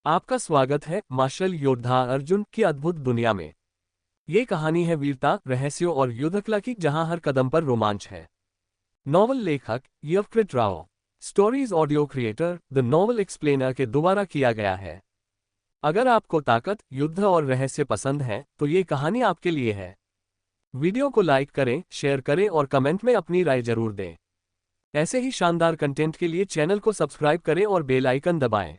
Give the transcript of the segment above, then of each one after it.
आपका स्वागत है मार्शल योद्धा अर्जुन की अद्भुत दुनिया में। ये कहानी है वीरता, रहस्यों और युद्धकला की, जहां हर कदम पर रोमांच है। नॉवल लेखक Yavakrit Rao, stories audio creator the novel explainer के द्वारा किया गया है। अगर आपको ताकत, युद्ध और रहस्य पसंद है तो ये कहानी आपके लिए है। वीडियो को लाइक करें, शेयर करें और कमेंट में अपनी राय जरूर दें। ऐसे ही शानदार कंटेंट के लिए चैनल को सब्सक्राइब करें और बेल आइकन दबाएं।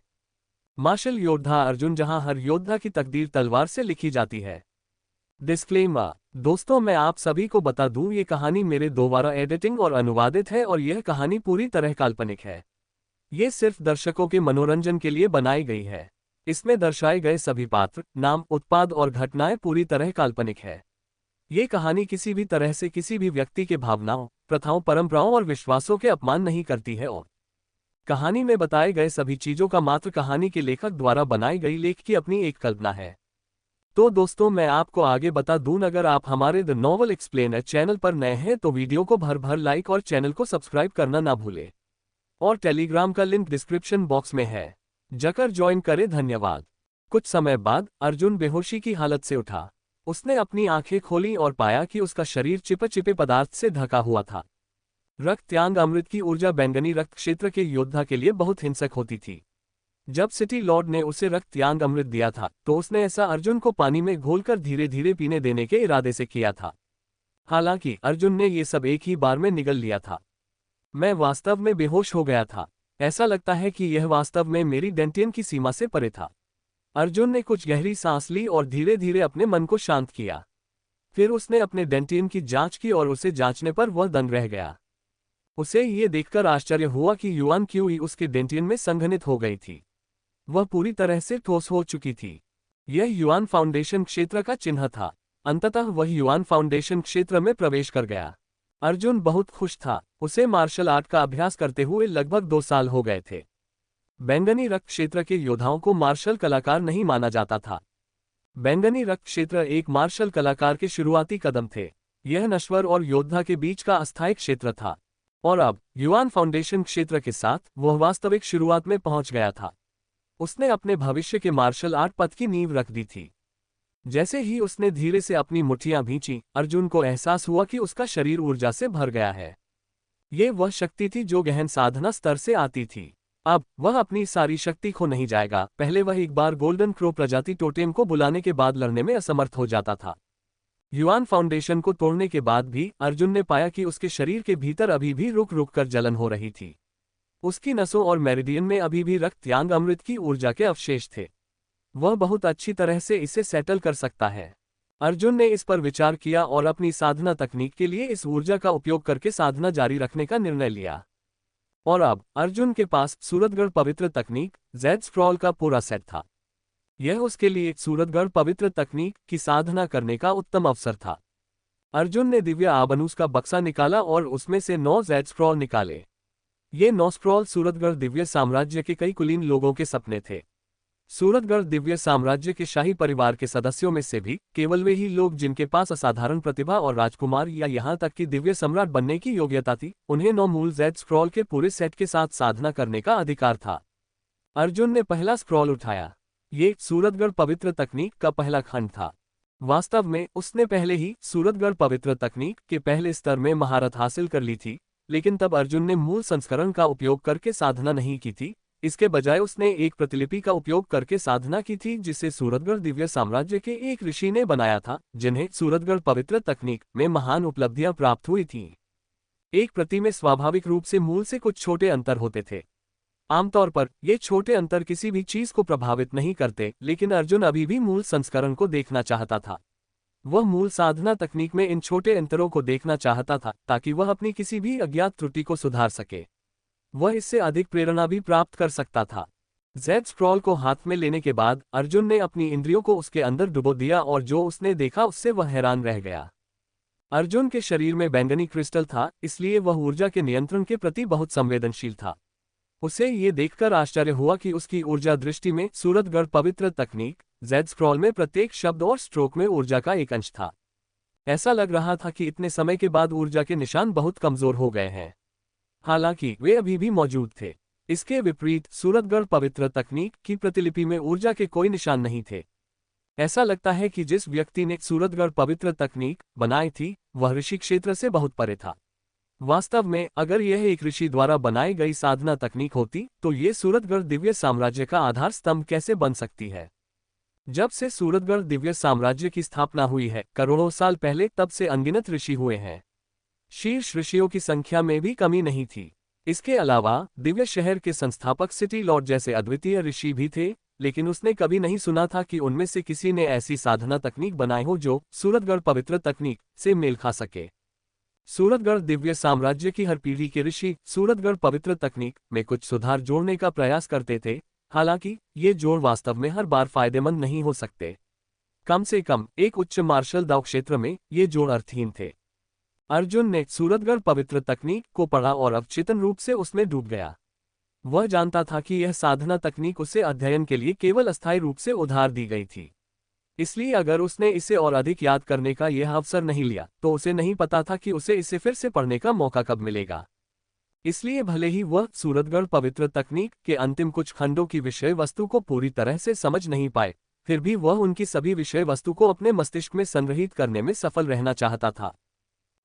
मार्शल योद्धा अर्जुन, जहां हर योद्धा की तकदीर तलवार से लिखी जाती है। डिस्क्लेमर। दोस्तों, मैं आप सभी को बता दूं, ये कहानी मेरे दोबारा एडिटिंग और अनुवादित है और यह कहानी पूरी तरह काल्पनिक है। ये सिर्फ दर्शकों के मनोरंजन के लिए बनाई गई है। इसमें दर्शाए गए सभी पात्र, नाम, उत्पाद और घटनाएं पूरी तरह काल्पनिक है। ये कहानी किसी भी तरह से किसी भी व्यक्ति के भावनाओं, प्रथाओं, परंपराओं और विश्वासों के अपमान नहीं करती है और कहानी में बताए गए सभी चीजों का मात्र कहानी के लेखक द्वारा बनाई गई लेख की अपनी एक कल्पना है। तो दोस्तों, मैं आपको आगे बता दूं, अगर आप हमारे द नॉवल एक्सप्लेनर चैनल पर नए हैं तो वीडियो को भर लाइक और चैनल को सब्सक्राइब करना ना भूलें। और टेलीग्राम का लिंक डिस्क्रिप्शन बॉक्स में है, जाकर ज्वाइन करें। धन्यवाद। कुछ समय बाद अर्जुन बेहोशी की हालत से उठा। उसने अपनी आंखें खोली और पाया कि उसका शरीर चिपचिपे पदार्थ से ढका हुआ था। रक्त त्यांग अमृत की ऊर्जा बैंगनी रक्त क्षेत्र के योद्धा के लिए बहुत हिंसक होती थी। जब सिटी लॉर्ड ने उसे रक्त त्यांग अमृत दिया था तो उसने ऐसा अर्जुन को पानी में घोलकर धीरे धीरे पीने देने के इरादे से किया था। हालांकि अर्जुन ने ये सब एक ही बार में निगल लिया था। मैं वास्तव में बेहोश हो गया था। ऐसा लगता है कि यह वास्तव में मेरी डेंटियन की सीमा से परे था। अर्जुन ने कुछ गहरी सांस ली और धीरे धीरे अपने मन को शांत किया। फिर उसने अपने डेंटियन की जांच की और उसे जांचने पर वह दंग रह गया। उसे ये देखकर आश्चर्य हुआ कि युआन क्यूई उसके डेंटियन में संघनित हो गई थी। वह पूरी तरह से ठोस हो चुकी थी। यह युआन फाउंडेशन क्षेत्र का चिन्ह था। अंततः वह युआन फाउंडेशन क्षेत्र में प्रवेश कर गया। अर्जुन बहुत खुश था। उसे मार्शल आर्ट का अभ्यास करते हुए लगभग 2 साल हो गए थे। बैंगनी रक्त क्षेत्र के योद्धाओं को मार्शल कलाकार नहीं माना जाता था। बैंगनी रक्त क्षेत्र एक मार्शल कलाकार के शुरुआती कदम थे। यह नश्वर और योद्धा के बीच का अस्थायी क्षेत्र था। और अब युआन फाउंडेशन क्षेत्र के साथ वह वास्तविक शुरुआत में पहुंच गया था। उसने अपने भविष्य के मार्शल आर्ट पथ की नींव रख दी थी। जैसे ही उसने धीरे से अपनी मुट्ठियां भींची, अर्जुन को एहसास हुआ कि उसका शरीर ऊर्जा से भर गया है। ये वह शक्ति थी जो गहन साधना स्तर से आती थी। अब वह अपनी सारी शक्ति खो नहीं जाएगा। पहले वह एक बार गोल्डन क्रो प्रजाति टोटेम को बुलाने के बाद लड़ने में असमर्थ हो जाता था। युआन फाउंडेशन को तोड़ने के बाद भी अर्जुन ने पाया कि उसके शरीर के भीतर अभी भी रुक रुक कर जलन हो रही थी। उसकी नसों और मेरिडियन में अभी भी रक्त त्यांग अमृत की ऊर्जा के अवशेष थे। वह बहुत अच्छी तरह से इसे सेटल कर सकता है। अर्जुन ने इस पर विचार किया और अपनी साधना तकनीक के लिए इस ऊर्जा का उपयोग करके साधना जारी रखने का निर्णय लिया। और अब अर्जुन के पास सूरतगढ़ पवित्र तकनीक जेड स्क्रॉल का पूरा सेट था। यह उसके लिए सूरतगढ़ पवित्र तकनीक की साधना करने का उत्तम अवसर था। अर्जुन ने दिव्य आबनूस का बक्सा निकाला और उसमें से 9 जेड स्क्रॉल निकाले। ये 9 स्क्रॉल सूरतगढ़ दिव्य साम्राज्य के कई कुलीन लोगों के सपने थे। सूरतगढ़ दिव्य साम्राज्य के शाही परिवार के सदस्यों में से भी केवल वे ही लोग जिनके पास असाधारण प्रतिभा और राजकुमार या यहाँ तक कि दिव्य सम्राट बनने की योग्यता थी, उन्हें 9 मूल जेड स्क्रॉल के पूरे सेट के साथ साधना करने का अधिकार था। अर्जुन ने पहला स्क्रॉल उठाया। ये सूरतगढ़ पवित्र तकनीक का पहला खंड था। वास्तव में उसने पहले ही सूरतगढ़ पवित्र तकनीक के पहले स्तर में महारत हासिल कर ली थी, लेकिन तब अर्जुन ने मूल संस्करण का उपयोग करके साधना नहीं की थी। इसके बजाय उसने एक प्रतिलिपि का उपयोग करके साधना की थी जिसे सूरतगढ़ दिव्य साम्राज्य के एक ऋषि ने बनाया था, जिन्हें सूरतगढ़ पवित्र तकनीक में महान उपलब्धियां प्राप्त हुई थीं। एक प्रति में स्वाभाविक रूप से मूल से कुछ छोटे अंतर होते थे। आमतौर पर ये छोटे अंतर किसी भी चीज को प्रभावित नहीं करते, लेकिन अर्जुन अभी भी मूल संस्करण को देखना चाहता था। वह मूल साधना तकनीक में इन छोटे अंतरों को देखना चाहता था ताकि वह अपनी किसी भी अज्ञात त्रुटि को सुधार सके। वह इससे अधिक प्रेरणा भी प्राप्त कर सकता था। जेड स्क्रॉल को हाथ में लेने के बाद अर्जुन ने अपनी इंद्रियों को उसके अंदर डुबो दिया और जो उसने देखा उससे वह हैरान रह गया। अर्जुन के शरीर में बैंगनी क्रिस्टल था, इसलिए वह ऊर्जा के नियंत्रण के प्रति बहुत संवेदनशील था। उसे ये देखकर आश्चर्य हुआ कि उसकी ऊर्जा दृष्टि में सूरतगढ़ पवित्र तकनीक जेड स्क्रॉल में प्रत्येक शब्द और स्ट्रोक में ऊर्जा का एक अंश था। ऐसा लग रहा था कि इतने समय के बाद ऊर्जा के निशान बहुत कमजोर हो गए हैं। हालांकि वे अभी भी मौजूद थे। इसके विपरीत सूरतगढ़ पवित्र तकनीक की प्रतिलिपि में ऊर्जा के कोई निशान नहीं थे। ऐसा लगता है कि जिस व्यक्ति ने सूरतगढ़ पवित्र तकनीक बनाई थी वह ऋषि क्षेत्र से बहुत परे था। वास्तव में अगर यह एक ऋषि द्वारा बनाई गई साधना तकनीक होती तो ये सूरतगढ़ दिव्य साम्राज्य का आधार स्तंभ कैसे बन सकती है। जब से सूरतगढ़ दिव्य साम्राज्य की स्थापना हुई है करोड़ों साल पहले, तब से अनगिनत ऋषि हुए हैं। शीर्ष ऋषियों की संख्या में भी कमी नहीं थी। इसके अलावा दिव्य शहर के संस्थापक सिटी लॉर्ड जैसे अद्वितीय ऋषि भी थे, लेकिन उसने कभी नहीं सुना था कि उनमें से किसी ने ऐसी साधना तकनीक बनाई हो जो सूरतगढ़ पवित्र तकनीक से मेल खा सके। सूरतगढ़ दिव्य साम्राज्य की हर पीढ़ी के ऋषि सूरतगढ़ पवित्र तकनीक में कुछ सुधार जोड़ने का प्रयास करते थे, हालांकि ये जोड़ वास्तव में हर बार फायदेमंद नहीं हो सकते। कम से कम एक उच्च मार्शल दाव क्षेत्र में ये जोड़ अर्थहीन थे। अर्जुन ने सूरतगढ़ पवित्र तकनीक को पढ़ा और अवचेतन रूप से उसमें डूब गया। वह जानता था कि यह साधना तकनीक उसे अध्ययन के लिए केवल अस्थायी रूप से उधार दी गई थी, इसलिए अगर उसने इसे और अधिक याद करने का यह अवसर नहीं लिया तो उसे नहीं पता था कि उसे इसे फिर से पढ़ने का मौका कब मिलेगा। इसलिए भले ही वह सूरतगढ़ पवित्र तकनीक के अंतिम कुछ खंडों की विषय वस्तु को पूरी तरह से समझ नहीं पाए, फिर भी वह उनकी सभी विषय वस्तु को अपने मस्तिष्क में संग्रहित करने में सफल रहना चाहता था।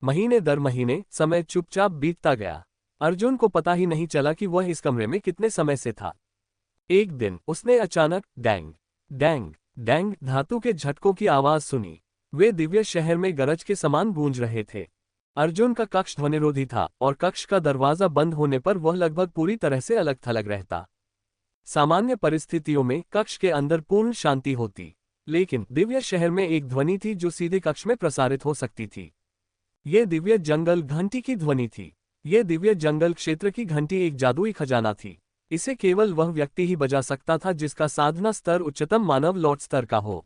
महीने दर महीने समय चुपचाप बीतता गया। अर्जुन को पता ही नहीं चला कि वह इस कमरे में कितने समय से था। एक दिन उसने अचानक डैंग डैंग डैंग धातु के झटकों की आवाज सुनी। वे दिव्य शहर में गरज के समान गूंज रहे थे। अर्जुन का कक्ष ध्वनिरोधी था और कक्ष का दरवाजा बंद होने पर वह लगभग पूरी तरह से अलग थलग रहता। सामान्य परिस्थितियों में कक्ष के अंदर पूर्ण शांति होती, लेकिन दिव्य शहर में एक ध्वनि थी जो सीधे कक्ष में प्रसारित हो सकती थी। यह दिव्य जंगल घंटी की ध्वनि थी। यह दिव्य जंगल क्षेत्र की घंटी एक जादुई खजाना थी। इसे केवल वह व्यक्ति ही बजा सकता था जिसका साधना स्तर उच्चतम मानव लॉर्ड स्तर का हो।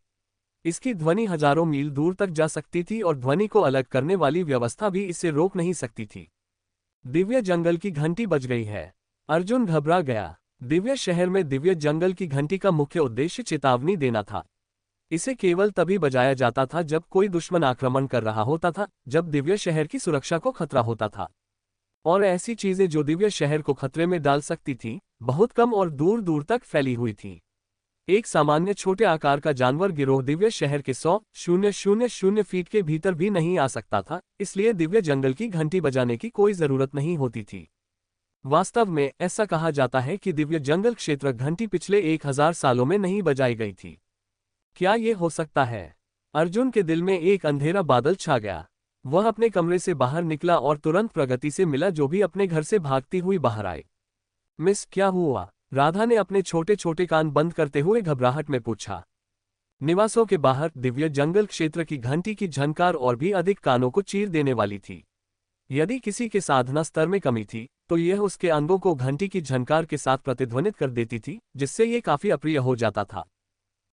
इसकी ध्वनि हजारों मील दूर तक जा सकती थी और ध्वनि को अलग करने वाली व्यवस्था भी इसे रोक नहीं सकती थी। दिव्य जंगल की घंटी बज गई है। अर्जुन घबरा गया। दिव्य शहर में दिव्य जंगल की घंटी का मुख्य उद्देश्य चेतावनी देना था। इसे केवल तभी बजाया जाता था जब कोई दुश्मन आक्रमण कर रहा होता था, जब दिव्य शहर की सुरक्षा को खतरा होता था। और ऐसी चीजें जो दिव्य शहर को खतरे में डाल सकती थी बहुत कम और दूर दूर तक फैली हुई थी। एक सामान्य छोटे आकार का जानवर गिरोह दिव्य शहर के 100,000 फीट के भीतर भी नहीं आ सकता था, इसलिए दिव्य जंगल की घंटी बजाने की कोई जरूरत नहीं होती थी। वास्तव में ऐसा कहा जाता है कि दिव्य जंगल क्षेत्र घंटी पिछले 1000 सालों में नहीं बजाई गई थी। क्या ये हो सकता है? अर्जुन के दिल में एक अंधेरा बादल छा गया। वह अपने कमरे से बाहर निकला और तुरंत प्रगति से मिला जो भी अपने घर से भागती हुई बाहर आए। मिस, क्या हुआ? राधा ने अपने छोटे छोटे कान बंद करते हुए घबराहट में पूछा। निवासों के बाहर दिव्य जंगल क्षेत्र की घंटी की झनकार और भी अधिक कानों को चीर देने वाली थी। यदि किसी के साधना स्तर में कमी थी तो यह उसके अंगों को घंटी की झनकार के साथ प्रतिध्वनित कर देती थी, जिससे यह काफी अप्रिय हो जाता था।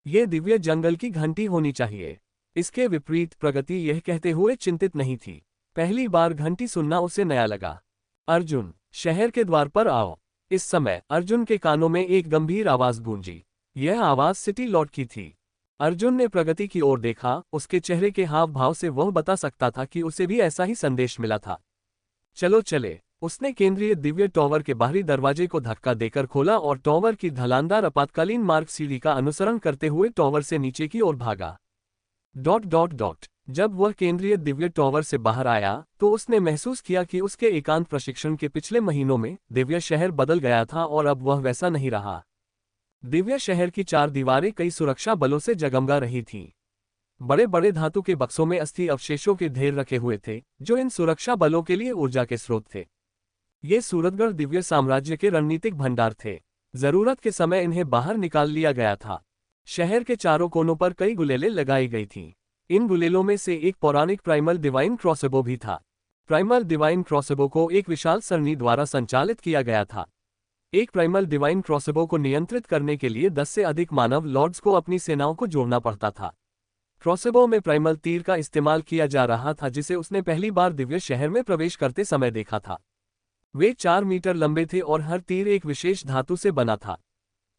यह दिव्य जंगल की घंटी होनी चाहिए। इसके विपरीत प्रगति यह कहते हुए चिंतित नहीं थी। पहली बार घंटी सुनना उसे नया लगा। अर्जुन, शहर के द्वार पर आओ। इस समय अर्जुन के कानों में एक गंभीर आवाज गूंजी। यह आवाज सिटी लॉर्ड की थी। अर्जुन ने प्रगति की ओर देखा। उसके चेहरे के हाव भाव से वह बता सकता था कि उसे भी ऐसा ही संदेश मिला था। चलो चले। उसने केंद्रीय दिव्य टॉवर के बाहरी दरवाजे को धक्का देकर खोला और टॉवर की ढलानदार आपातकालीन मार्ग सीढ़ी का अनुसरण करते हुए टॉवर से नीचे की ओर भागा। ... जब वह केंद्रीय दिव्य टॉवर से बाहर आया तो उसने महसूस किया कि उसके एकांत प्रशिक्षण के पिछले महीनों में दिव्य शहर बदल गया था और अब वह वैसा नहीं रहा। दिव्य शहर की 4 दीवारें कई सुरक्षा बलों से जगमगा रही थीं। बड़े बड़े धातु के बक्सों में अस्थि अवशेषों के ढेर रखे हुए थे जो इन सुरक्षा बलों के लिए ऊर्जा के स्रोत थे। ये सूरतगढ़ दिव्य साम्राज्य के रणनीतिक भंडार थे। जरूरत के समय इन्हें बाहर निकाल लिया गया था। शहर के चारों कोनों पर कई गुलेलें लगाई गई थीं। इन गुलेलों में से एक पौराणिक प्राइमल डिवाइन क्रॉसबो भी था। प्राइमल डिवाइन क्रॉसबो को एक विशाल सरणी द्वारा संचालित किया गया था। एक प्राइमल डिवाइन क्रॉसबो को नियंत्रित करने के लिए 10 से अधिक मानव लॉर्ड्स को अपनी सेनाओं को जोड़ना पड़ता था। क्रॉसबो में प्राइमल तीर का इस्तेमाल किया जा रहा था जिसे उसने पहली बार दिव्य शहर में प्रवेश करते समय देखा था। वे 4 मीटर लंबे थे और हर तीर एक विशेष धातु से बना था।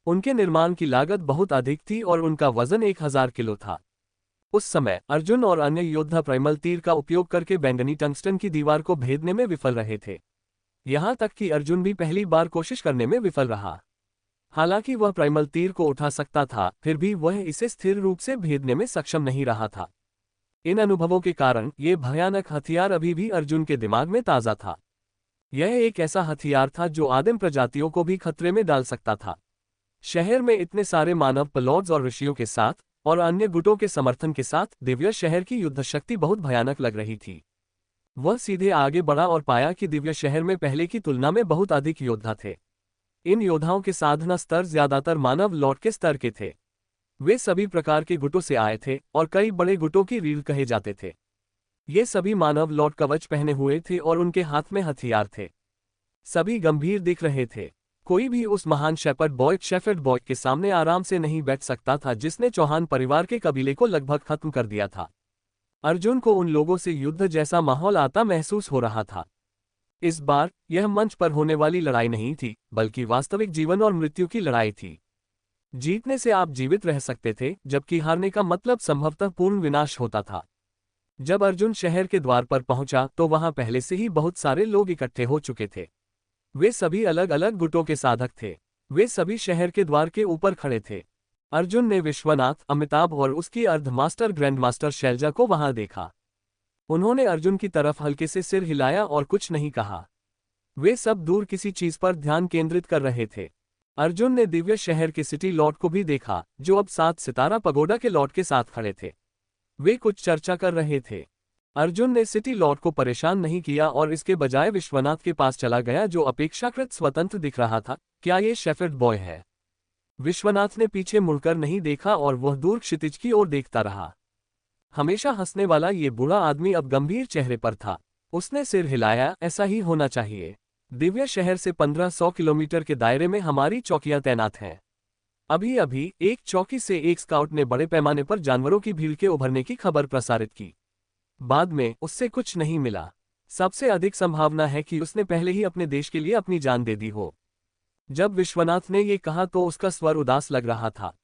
उनके निर्माण की लागत बहुत अधिक थी और उनका वजन 1000 किलो था। उस समय अर्जुन और अन्य योद्धा प्राइमल तीर का उपयोग करके बैंगनी टंगस्टन की दीवार को भेदने में विफल रहे थे। यहाँ तक कि अर्जुन भी पहली बार कोशिश करने में विफल रहा। हालांकि वह प्राइमल तीर को उठा सकता था, फिर भी वह इसे स्थिर रूप से भेदने में सक्षम नहीं रहा था। इन अनुभवों के कारण ये भयानक हथियार अभी भी अर्जुन के दिमाग में ताज़ा था। यह एक ऐसा हथियार था जो आदिम प्रजातियों को भी खतरे में डाल सकता था। शहर में इतने सारे मानव प्लॉट्स और ऋषियों के साथ और अन्य गुटों के समर्थन के साथ दिव्य शहर की युद्ध शक्ति बहुत भयानक लग रही थी। वह सीधे आगे बढ़ा और पाया कि दिव्य शहर में पहले की तुलना में बहुत अधिक योद्धा थे। इन योद्धाओं के साधना स्तर ज्यादातर मानव लॉट के स्तर के थे। वे सभी प्रकार के गुटों से आए थे और कई बड़े गुटों की रीढ़ कहे जाते थे। ये सभी मानव लॉट कवच पहने हुए थे और उनके हाथ में हथियार थे। सभी गंभीर दिख रहे थे। कोई भी उस महान शेफर्ड बॉय के सामने आराम से नहीं बैठ सकता था जिसने चौहान परिवार के कबीले को लगभग खत्म कर दिया था। अर्जुन को उन लोगों से युद्ध जैसा माहौल आता महसूस हो रहा था। इस बार यह मंच पर होने वाली लड़ाई नहीं थी, बल्कि वास्तविक जीवन और मृत्यु की लड़ाई थी। जीतने से आप जीवित रह सकते थे, जबकि हारने का मतलब संभवतः पूर्ण विनाश होता था। जब अर्जुन शहर के द्वार पर पहुंचा तो वहां पहले से ही बहुत सारे लोग इकट्ठे हो चुके थे। वे सभी अलग अलग गुटों के साधक थे। वे सभी शहर के द्वार के ऊपर खड़े थे। अर्जुन ने विश्वनाथ, अमिताभ और उसकी अर्धमास्टर ग्रैंडमास्टर शैलजा को वहां देखा। उन्होंने अर्जुन की तरफ हल्के से सिर हिलाया और कुछ नहीं कहा। वे सब दूर किसी चीज पर ध्यान केंद्रित कर रहे थे। अर्जुन ने दिव्य शहर के सिटी लॉर्ड को भी देखा, जो अब 7 सितारा पगोडा के लॉर्ड के साथ खड़े थे। वे कुछ चर्चा कर रहे थे। अर्जुन ने सिटी लॉर्ड को परेशान नहीं किया और इसके बजाय विश्वनाथ के पास चला गया, जो अपेक्षाकृत स्वतंत्र दिख रहा था। क्या ये शेफर्ड बॉय है? विश्वनाथ ने पीछे मुड़कर नहीं देखा और वह दूर क्षितिज की ओर देखता रहा। हमेशा हंसने वाला ये बूढ़ा आदमी अब गंभीर चेहरे पर था। उसने सिर हिलाया, ऐसा ही होना चाहिए। दिव्य शहर से 1500 किलोमीटर के दायरे में हमारी चौकियां तैनात हैं। अभी अभी एक चौकी से एक स्काउट ने बड़े पैमाने पर जानवरों की भीड़ के उभरने की खबर प्रसारित की। बाद में उससे कुछ नहीं मिला। सबसे अधिक संभावना है कि उसने पहले ही अपने देश के लिए अपनी जान दे दी हो। जब विश्वनाथ ने ये कहा तो उसका स्वर उदास लग रहा था।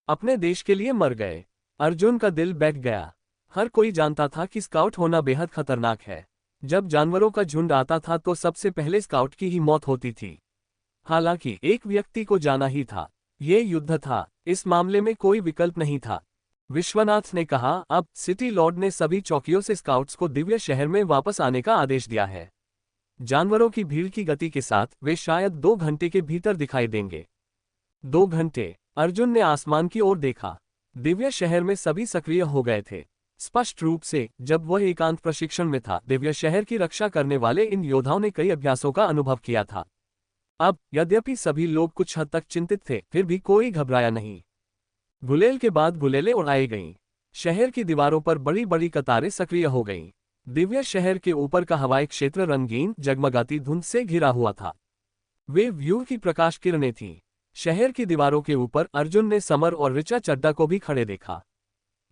अपने देश के लिए मर गए। अर्जुन का दिल बैठ गया। हर कोई जानता था कि स्काउट होना बेहद खतरनाक है। जब जानवरों का झुंड आता था तो सबसे पहले स्काउट की ही मौत होती थी। हालांकि एक व्यक्ति को जाना ही था। ये युद्ध था। इस मामले में कोई विकल्प नहीं था। विश्वनाथ ने कहा, अब सिटी लॉर्ड ने सभी चौकियों से स्काउट्स को दिव्य शहर में वापस आने का आदेश दिया है। जानवरों की भीड़ की गति के साथ वे शायद 2 घंटे के भीतर दिखाई देंगे। 2 घंटे। अर्जुन ने आसमान की ओर देखा। दिव्य शहर में सभी सक्रिय हो गए थे। स्पष्ट रूप से जब वह एकांत प्रशिक्षण में था, दिव्य शहर की रक्षा करने वाले इन योद्धाओं ने कई अभ्यासों का अनुभव किया था। अब यद्यपि सभी लोग कुछ हद तक चिंतित थे, फिर भी कोई घबराया नहीं। गुलेल के बाद गुलेलें उड़ाई गईं। शहर की दीवारों पर बड़ी बड़ी कतारें सक्रिय हो गईं। दिव्य शहर के ऊपर का हवाई क्षेत्र रंगीन जगमगाती धुंध से घिरा हुआ था। वे व्यू की प्रकाश किरणें थीं। शहर की दीवारों के ऊपर अर्जुन ने समर और ऋचा चड्डा को भी खड़े देखा।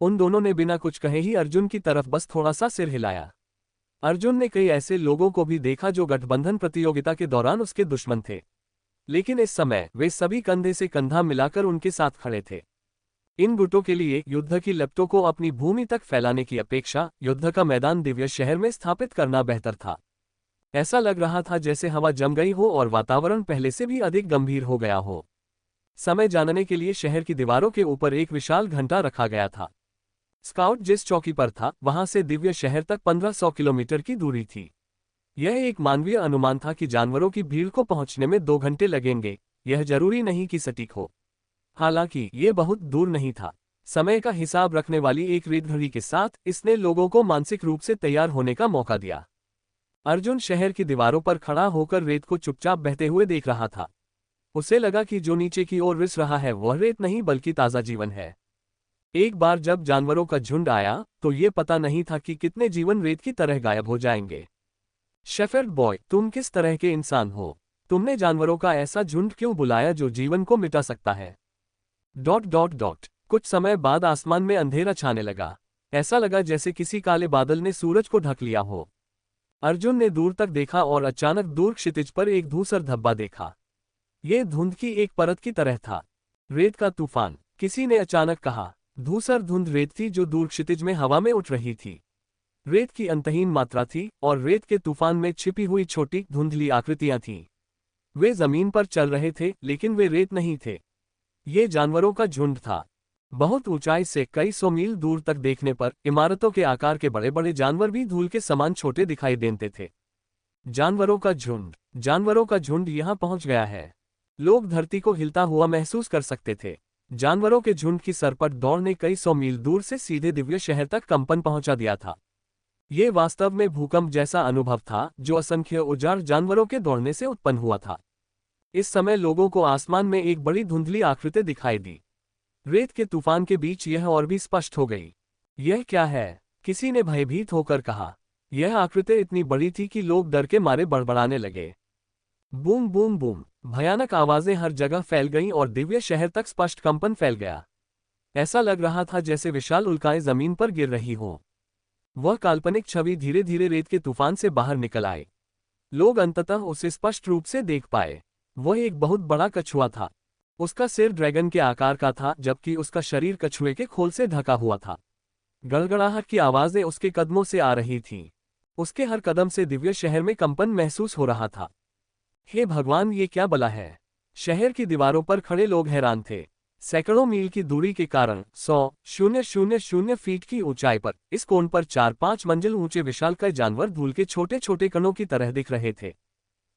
उन दोनों ने बिना कुछ कहे ही अर्जुन की तरफ बस थोड़ा सा सिर हिलाया। अर्जुन ने कई ऐसे लोगों को भी देखा जो गठबंधन प्रतियोगिता के दौरान उसके दुश्मन थे, लेकिन इस समय वे सभी कंधे से कंधा मिलाकर उनके साथ खड़े थे। इन गुटों के लिए युद्ध की लपटों को अपनी भूमि तक फैलाने की अपेक्षा युद्ध का मैदान दिव्य शहर में स्थापित करना बेहतर था। ऐसा लग रहा था जैसे हवा जम गई हो और वातावरण पहले से भी अधिक गंभीर हो गया हो। समय जानने के लिए शहर की दीवारों के ऊपर एक विशाल घंटा रखा गया था। स्काउट जिस चौकी पर था, वहां से दिव्य शहर तक 1500 किलोमीटर की दूरी थी। यह एक मानवीय अनुमान था कि जानवरों की भीड़ को पहुंचने में 2 घंटे लगेंगे। यह जरूरी नहीं कि सटीक हो। हालांकि ये बहुत दूर नहीं था। समय का हिसाब रखने वाली एक रेत घड़ी के साथ इसने लोगों को मानसिक रूप से तैयार होने का मौका दिया। अर्जुन शहर की दीवारों पर खड़ा होकर रेत को चुपचाप बहते हुए देख रहा था। उसे लगा कि जो नीचे की ओर रिस रहा है वह रेत नहीं बल्कि ताज़ा जीवन है। एक बार जब जानवरों का झुंड आया तो ये पता नहीं था कि कितने जीवन रेत की तरह गायब हो जाएंगे। शेफर्ड बॉय, तुम किस तरह के इंसान हो? तुमने जानवरों का ऐसा झुंड क्यों बुलाया जो जीवन को मिटा सकता है? ... कुछ समय बाद आसमान में अंधेरा छाने लगा। ऐसा लगा जैसे किसी काले बादल ने सूरज को ढक लिया हो। अर्जुन ने दूर तक देखा और अचानक दूर क्षितिज पर एक धूसर धब्बा देखा। ये धुंध की एक परत की तरह था। रेत का तूफान, किसी ने अचानक कहा। धूसर धुंध रेत थी जो दूर क्षितिज में हवा में उठ रही थी। रेत की अंतहीन मात्रा थी और रेत के तूफान में छिपी हुई छोटी धुंधली आकृतियां थीं। वे जमीन पर चल रहे थे लेकिन वे रेत नहीं थे। ये जानवरों का झुंड था। बहुत ऊंचाई से कई सौ मील दूर तक देखने पर इमारतों के आकार के बड़े बड़े जानवर भी धूल के समान छोटे दिखाई देते थे। जानवरों का झुंड यहाँ पहुंच गया है। लोग धरती को हिलता हुआ महसूस कर सकते थे। जानवरों के झुंड की सरपट दौड़ ने कई सौ मील दूर से सीधे दिव्य शहर तक कंपन पहुंचा दिया था। ये वास्तव में भूकंप जैसा अनुभव था जो असंख्य उजाड़ जानवरों के दौड़ने से उत्पन्न हुआ था। इस समय लोगों को आसमान में एक बड़ी धुंधली आकृति दिखाई दी। रेत के तूफान के बीच यह और भी स्पष्ट हो गई। यह क्या है? किसी ने भयभीत होकर कहा। यह आकृति इतनी बड़ी थी कि लोग डर के मारे बड़बड़ाने लगे। बूम बूम बूम, भयानक आवाजें हर जगह फैल गईं और दिव्य शहर तक स्पष्ट कंपन फैल गया। ऐसा लग रहा था जैसे विशाल उल्काएं जमीन पर गिर रही हों। वह काल्पनिक छवि धीरे धीरे रेत के तूफान से बाहर निकल आई। लोग अंततः उसे स्पष्ट रूप से देख पाए। वह एक बहुत बड़ा कछुआ था। उसका सिर ड्रैगन के आकार का था जबकि उसका शरीर कछुए के खोल से ढका हुआ था। गड़गड़ाहट की आवाजें उसके कदमों से आ रही थीं। उसके हर कदम से दिव्य शहर में कंपन महसूस हो रहा था। हे भगवान, ये क्या बला है? शहर की दीवारों पर खड़े लोग हैरान थे। सैकड़ों मील की दूरी के कारण 100,000 फीट की ऊंचाई पर इस कोण पर 4-5 मंजिल ऊंचे विशालकाय जानवर धूल के छोटे छोटे कणों की तरह दिख रहे थे।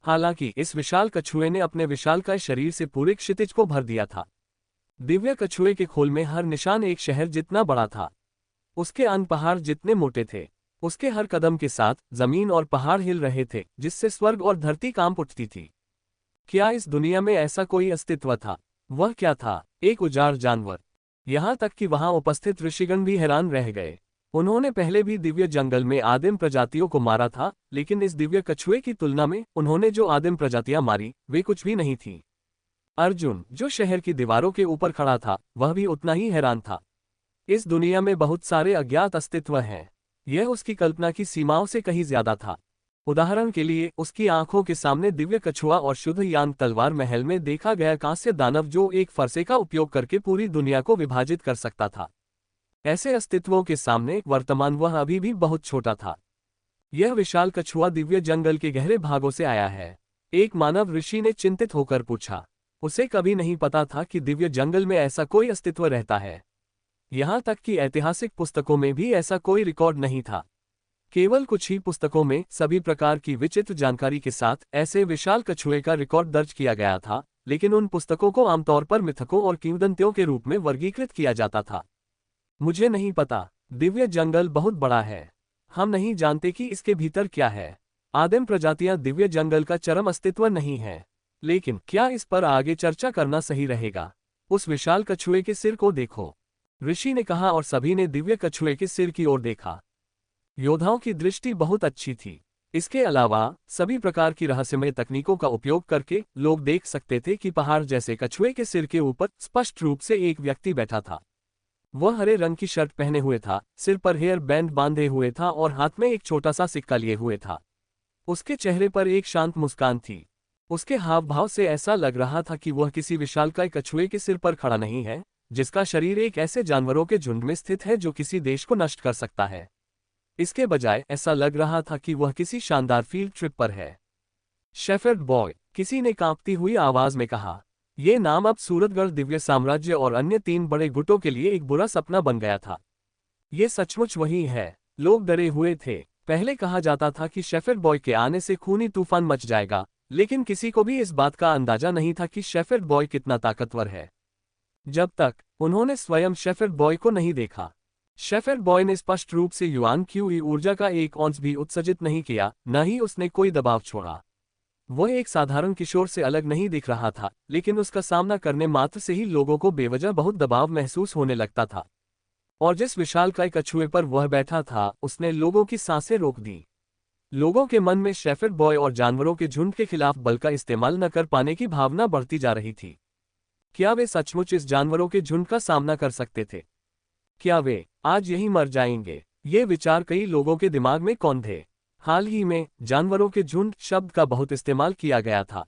हालांकि इस विशाल कछुए ने अपने विशालकाय शरीर से पूरे क्षितिज को भर दिया था। दिव्य कछुए के खोल में हर निशान एक शहर जितना बड़ा था। उसके अंग पहाड़ जितने मोटे थे। उसके हर कदम के साथ जमीन और पहाड़ हिल रहे थे जिससे स्वर्ग और धरती कांप उठती थी। क्या इस दुनिया में ऐसा कोई अस्तित्व था? वह क्या था? एक उजाड़ जानवर। यहाँ तक कि वहां उपस्थित ऋषिगण भी हैरान रह गए। उन्होंने पहले भी दिव्य जंगल में आदिम प्रजातियों को मारा था, लेकिन इस दिव्य कछुए की तुलना में उन्होंने जो आदिम प्रजातियां मारी वे कुछ भी नहीं थीं। अर्जुन, जो शहर की दीवारों के ऊपर खड़ा था, वह भी उतना ही हैरान था। इस दुनिया में बहुत सारे अज्ञात अस्तित्व हैं। यह उसकी कल्पना की सीमाओं से कहीं ज्यादा था। उदाहरण के लिए, उसकी आंखों के सामने दिव्य कछुआ और शुद्ध यान तलवार महल में देखा गया कांस्य दानव जो एक फरसे का उपयोग करके पूरी दुनिया को विभाजित कर सकता था। ऐसे अस्तित्वों के सामने वर्तमान वह अभी भी बहुत छोटा था। यह विशाल कछुआ दिव्य जंगल के गहरे भागों से आया है। एक मानव ऋषि ने चिंतित होकर पूछा। उसे कभी नहीं पता था कि दिव्य जंगल में ऐसा कोई अस्तित्व रहता है। यहाँ तक कि ऐतिहासिक पुस्तकों में भी ऐसा कोई रिकॉर्ड नहीं था। केवल कुछ ही पुस्तकों में सभी प्रकार की विचित्र जानकारी के साथ ऐसे विशाल कछुए का रिकॉर्ड दर्ज किया गया था, लेकिन उन पुस्तकों को आमतौर पर मिथकों और किंवदंतियों के रूप में वर्गीकृत किया जाता था। मुझे नहीं पता। दिव्य जंगल बहुत बड़ा है। हम नहीं जानते कि इसके भीतर क्या है। आदिम प्रजातियां दिव्य जंगल का चरम अस्तित्व नहीं है। लेकिन क्या इस पर आगे चर्चा करना सही रहेगा? उस विशाल कछुए के सिर को देखो, ऋषि ने कहा और सभी ने दिव्य कछुए के सिर की ओर देखा। योद्धाओं की दृष्टि बहुत अच्छी थी। इसके अलावा सभी प्रकार की रहस्यमय तकनीकों का उपयोग करके लोग देख सकते थे कि पहाड़ जैसे कछुए के सिर के ऊपर स्पष्ट रूप से एक व्यक्ति बैठा था। वह हरे रंग की शर्ट पहने हुए था, सिर पर हेयर बैंड बांधे हुए था और हाथ में एक छोटा सा सिक्का लिए हुए था। उसके चेहरे पर एक शांत मुस्कान थी। उसके हाव भाव से ऐसा लग रहा था कि वह किसी विशालकाय कछुए के सिर पर खड़ा नहीं है, जिसका शरीर एक ऐसे जानवरों के झुंड में स्थित है जो किसी देश को नष्ट कर सकता है। इसके बजाय ऐसा लग रहा था कि वह किसी शानदार फील्ड ट्रिप पर है। शेफर्ड बॉय, किसी ने कांपती हुई आवाज में कहा। यह नाम अब सूरतगढ़ दिव्य साम्राज्य और अन्य 3 बड़े गुटों के लिए एक बुरा सपना बन गया था। ये सचमुच वही है। लोग डरे हुए थे। पहले कहा जाता था कि शेफर्ड बॉय के आने से खूनी तूफान मच जाएगा, लेकिन किसी को भी इस बात का अंदाजा नहीं था कि शेफर्ड बॉय कितना ताकतवर है, जब तक उन्होंने स्वयं शेफर्ड बॉय को नहीं देखा। शेफर्ड बॉय ने स्पष्ट रूप से युआन की ऊर्जा का एक औंस भी उत्सर्जित नहीं किया, न ही उसने कोई दबाव छोड़ा। वह एक साधारण किशोर से अलग नहीं दिख रहा था, लेकिन उसका सामना करने मात्र से ही लोगों को बेवजह बहुत दबाव महसूस होने लगता था। और जिस विशालकाय कछुए पर वह बैठा था, उसने लोगों की सांसें रोक दी। लोगों के मन में शेफर्ड बॉय और जानवरों के झुंड के खिलाफ बल का इस्तेमाल न कर पाने की भावना बढ़ती जा रही थी। क्या वे सचमुच इस जानवरों के झुंड का सामना कर सकते थे? क्या वे आज यही मर जाएंगे? ये विचार कई लोगों के दिमाग में कौन थे। हाल ही में जानवरों के झुंड शब्द का बहुत इस्तेमाल किया गया था।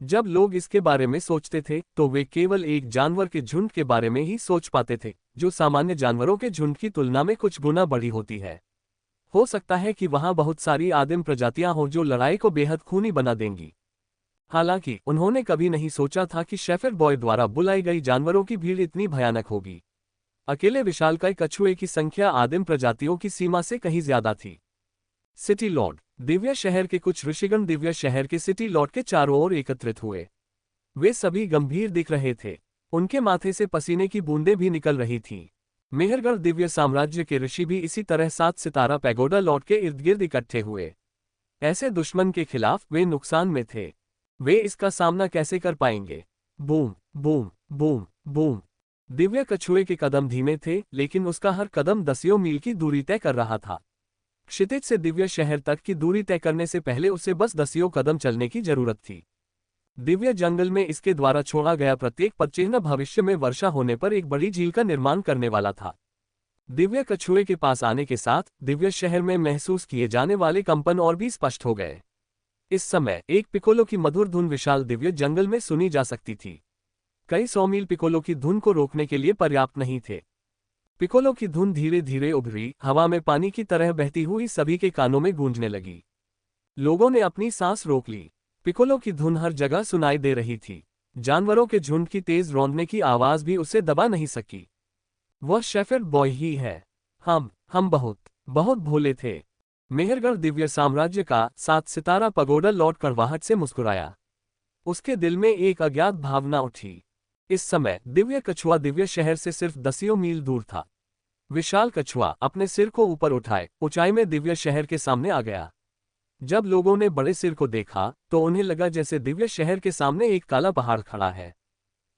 जब लोग इसके बारे में सोचते थे तो वे केवल एक जानवर के झुंड के बारे में ही सोच पाते थे, जो सामान्य जानवरों के झुंड की तुलना में कुछ गुना बड़ी होती है। हो सकता है कि वहां बहुत सारी आदिम प्रजातियां हों जो लड़ाई को बेहद खूनी बना देंगी। हालांकि उन्होंने कभी नहीं सोचा था कि शेफर्ड बॉय द्वारा बुलाई गई जानवरों की भीड़ इतनी भयानक होगी। अकेले विशालकाय कछुए की संख्या आदिम प्रजातियों की सीमा से कहीं ज्यादा थी। सिटी लॉर्ड दिव्य शहर के कुछ ऋषिगण दिव्य शहर के सिटी लॉर्ड के चारों ओर एकत्रित हुए। वे सभी गंभीर दिख रहे थे। उनके माथे से पसीने की बूंदें भी निकल रही थीं। मेहरगढ़ दिव्य साम्राज्य के ऋषि भी इसी तरह 7 सितारा पैगोडा लॉर्ड के इर्द गिर्द इकट्ठे हुए। ऐसे दुश्मन के खिलाफ वे नुकसान में थे। वे इसका सामना कैसे कर पाएंगे? Boom boom boom boom. Divya कछुए के कदम धीमे थे, लेकिन उसका हर कदम दसियों मील की दूरी तय कर रहा था। क्षितिज से दिव्य शहर तक की दूरी तय करने से पहले उसे बस दसियों कदम चलने की जरूरत थी। दिव्य जंगल में इसके द्वारा छोड़ा गया प्रत्येक पदचिह्न भविष्य में वर्षा होने पर एक बड़ी झील का निर्माण करने वाला था। दिव्य कछुए के पास आने के साथ दिव्य शहर में महसूस किए जाने वाले कंपन और भी स्पष्ट हो गए। इस समय एक पिकोलो की मधुर धुन विशाल दिव्य जंगल में सुनी जा सकती थी। कई 100 मील पिकोलो की धुन को रोकने के लिए पर्याप्त नहीं थे। पिकोलो की धुन धीरे धीरे उभरी, हवा में पानी की तरह बहती हुई सभी के कानों में गूंजने लगी। लोगों ने अपनी सांस रोक ली। पिकोलो की धुन हर जगह सुनाई दे रही थी। जानवरों के झुंड की तेज रौंदने की आवाज भी उसे दबा नहीं सकी। वह शेफर्ड बॉय ही है। हम बहुत बहुत भोले थे। मेहरगढ़ दिव्य साम्राज्य का 7 सितारा पगोडा लॉर्ड कड़वाहट से मुस्कुराया। उसके दिल में एक अज्ञात भावना उठी। इस समय दिव्य कछुआ दिव्य शहर से सिर्फ दसियों मील दूर था। विशाल कछुआ अपने सिर को ऊपर उठाए ऊंचाई में दिव्य शहर के सामने आ गया। जब लोगों ने बड़े सिर को देखा तो उन्हें लगा जैसे दिव्य शहर के सामने एक काला पहाड़ खड़ा है।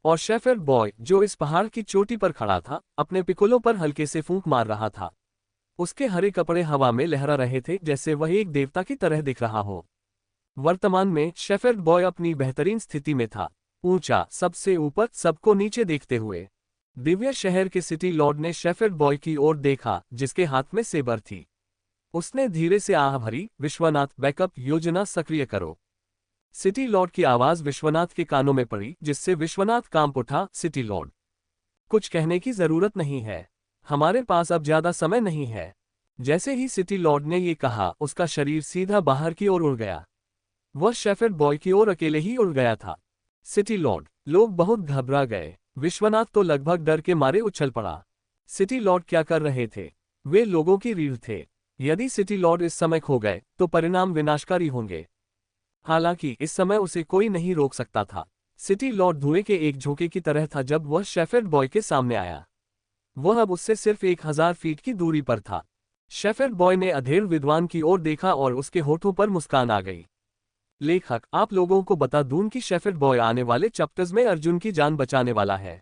और शेफर्ड बॉय, जो इस पहाड़ की चोटी पर खड़ा था, अपने पिकोलो पर हल्के से फूंक मार रहा था। उसके हरे कपड़े हवा में लहरा रहे थे, जैसे वह एक देवता की तरह दिख रहा हो। वर्तमान में शेफर्ड बॉय अपनी बेहतरीन स्थिति में था, ऊंचा, सबसे ऊपर, सबको नीचे देखते हुए। दिव्य शहर के सिटी लॉर्ड ने शेफर्ड बॉय की ओर देखा, जिसके हाथ में सेबर थी। उसने धीरे से आह भरी, विश्वनाथ, बैकअप योजना सक्रिय करो। सिटी लॉर्ड की आवाज विश्वनाथ के कानों में पड़ी, जिससे विश्वनाथ कांप उठा। सिटी लॉर्ड, कुछ कहने की जरूरत नहीं है, हमारे पास अब ज्यादा समय नहीं है। जैसे ही सिटी लॉर्ड ने ये कहा, उसका शरीर सीधा बाहर की ओर उड़ गया। वह शेफर्ड बॉय की ओर अकेले ही उड़ गया था। सिटी लॉर्ड, लोग बहुत घबरा गए। विश्वनाथ तो लगभग डर के मारे उछल पड़ा। सिटी लॉर्ड क्या कर रहे थे? वे लोगों की रीढ़ थे। यदि सिटी लॉर्ड इस समय खो गए तो परिणाम विनाशकारी होंगे। हालांकि इस समय उसे कोई नहीं रोक सकता था। सिटी लॉर्ड धुएं के एक झोंके की तरह था जब वह शेफर्ड बॉय के सामने आया। वह अब उससे सिर्फ 1000 फीट की दूरी पर था। शेफर्ड बॉय ने अधेड़ विद्वान की ओर देखा और उसके होठों पर मुस्कान आ गई। लेखक, आप लोगों को बता दूं कि शेफर्ड बॉय आने वाले चैप्टर्स में अर्जुन की जान बचाने वाला है।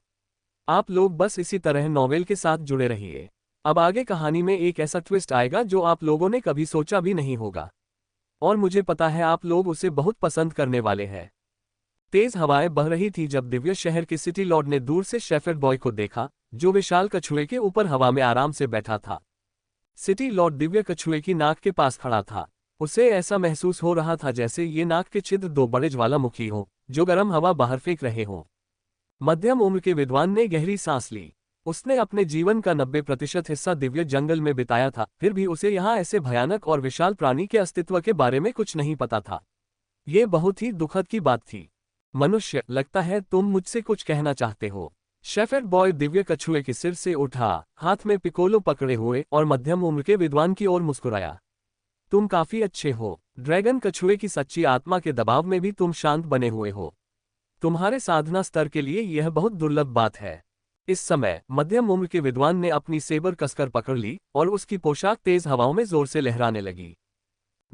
आप लोग बस इसी तरह नॉवेल के साथ जुड़े रहिए। अब आगे कहानी में एक ऐसा ट्विस्ट आएगा जो आप लोगों ने कभी सोचा भी नहीं होगा, और मुझे पता है आप लोग उसे बहुत पसंद करने वाले हैं। तेज हवाएं बह रही थी जब दिव्य शहर के सिटी लॉर्ड ने दूर से शेफर्ड बॉय को देखा, जो विशाल कछुए के ऊपर हवा में आराम से बैठा था। सिटी लॉर्ड दिव्य कछुए की नाक के पास खड़ा था। उसे ऐसा महसूस हो रहा था जैसे ये नाक के छिद्र 2 बड़े ज्वालामुखी हों, जो गर्म हवा बाहर फेंक रहे हों। मध्यम उम्र के विद्वान ने गहरी सांस ली। उसने अपने जीवन का 90% हिस्सा दिव्य जंगल में बिताया था, फिर भी उसे यहाँ ऐसे भयानक और विशाल प्राणी के अस्तित्व के बारे में कुछ नहीं पता था। ये बहुत ही दुखद की बात थी। मनुष्य, लगता है तुम मुझसे कुछ कहना चाहते हो। शेफर्ड बॉय दिव्य कछुए के सिर से उठा, हाथ में पिकोलो पकड़े हुए, और मध्यम उम्र के विद्वान की ओर मुस्कुराया। तुम काफी अच्छे हो। ड्रैगन कछुए की सच्ची आत्मा के दबाव में भी तुम शांत बने हुए हो। तुम्हारे साधना स्तर के लिए यह बहुत दुर्लभ बात है। इस समय मध्यम उम्र के विद्वान ने अपनी सेबर कसकर पकड़ ली और उसकी पोशाक तेज हवाओं में जोर से लहराने लगी।